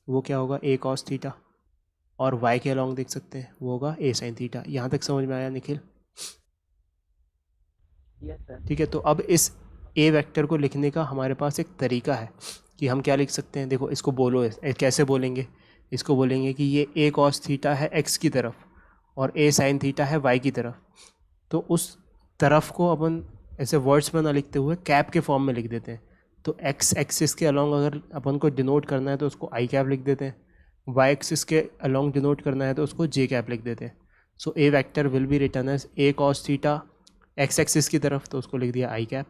वो क्या होगा, ए कॉस थीटा, और वाई के अलॉन्ग देख सकते हैं, वो होगा ए साइन थीटा। यहाँ तक समझ में आया निखिल? Yes sir. ठीक है, तो अब इस ए वेक्टर को लिखने का हमारे पास एक तरीका है कि हम क्या लिख सकते हैं। देखो इसको बोलो, कैसे बोलेंगे, इसको बोलेंगे कि ये ए कॉस थीटा है एक्स की तरफ और ए साइन थीटा है वाई की तरफ। तो उस तरफ को अपन ऐसे वर्ड्स में ना लिखते हुए कैप के फॉर्म में लिख देते हैं, तो एक्स एक्सिस के अलोंग अगर अपन को डिनोट करना है तो उसको आई कैप लिख देते हैं, वाई एक्सिस के अलोंग डिनोट करना है तो उसको जे कैप लिख देते हैं. So A vector will be written as A cos theta X axis की तरफ, तो उसको लिख दिया I cap,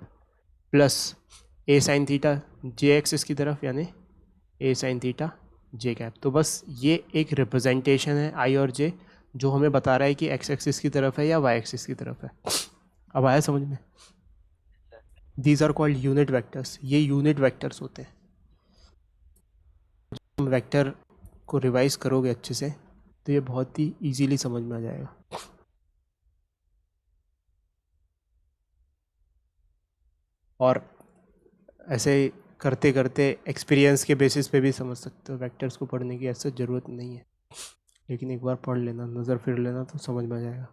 plus A sine theta J axis की तरफ यानी A sine theta J cap. तो बस ये एक रिप्रेजेंटेशन है आई और जे जो हमें बता रहा है कि एक्स एक्सिस की तरफ है या वाई एक्सिस की तरफ है. अब आया समझ में? These are called unit vectors. ये यूनिट वेक्टर्स होते हैं. तुम वेक्टर को रिवाइज करोगे अच्छे से तो ये बहुत ही इजीली समझ में आ जाएगा. और ऐसे करते करते एक्सपीरियंस के बेसिस पे भी समझ सकते हो. वेक्टर्स को पढ़ने की ऐसा ज़रूरत नहीं है, लेकिन एक बार पढ़ लेना, नज़र फिर लेना तो समझ में आ जाएगा.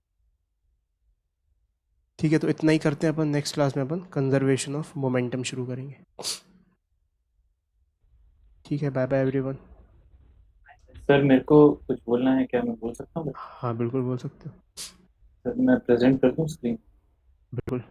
ठीक है, तो इतना ही करते हैं अपन. नेक्स्ट क्लास में अपन कंजर्वेशन ऑफ मोमेंटम शुरू करेंगे. ठीक है, बाय बाय एवरीवन. सर मेरे को कुछ बोलना है, क्या मैं बोल सकता हूँ? हाँ बिल्कुल बोल सकते हो. सर मैं प्रेजेंट कर दूँ स्क्रीन? बिल्कुल.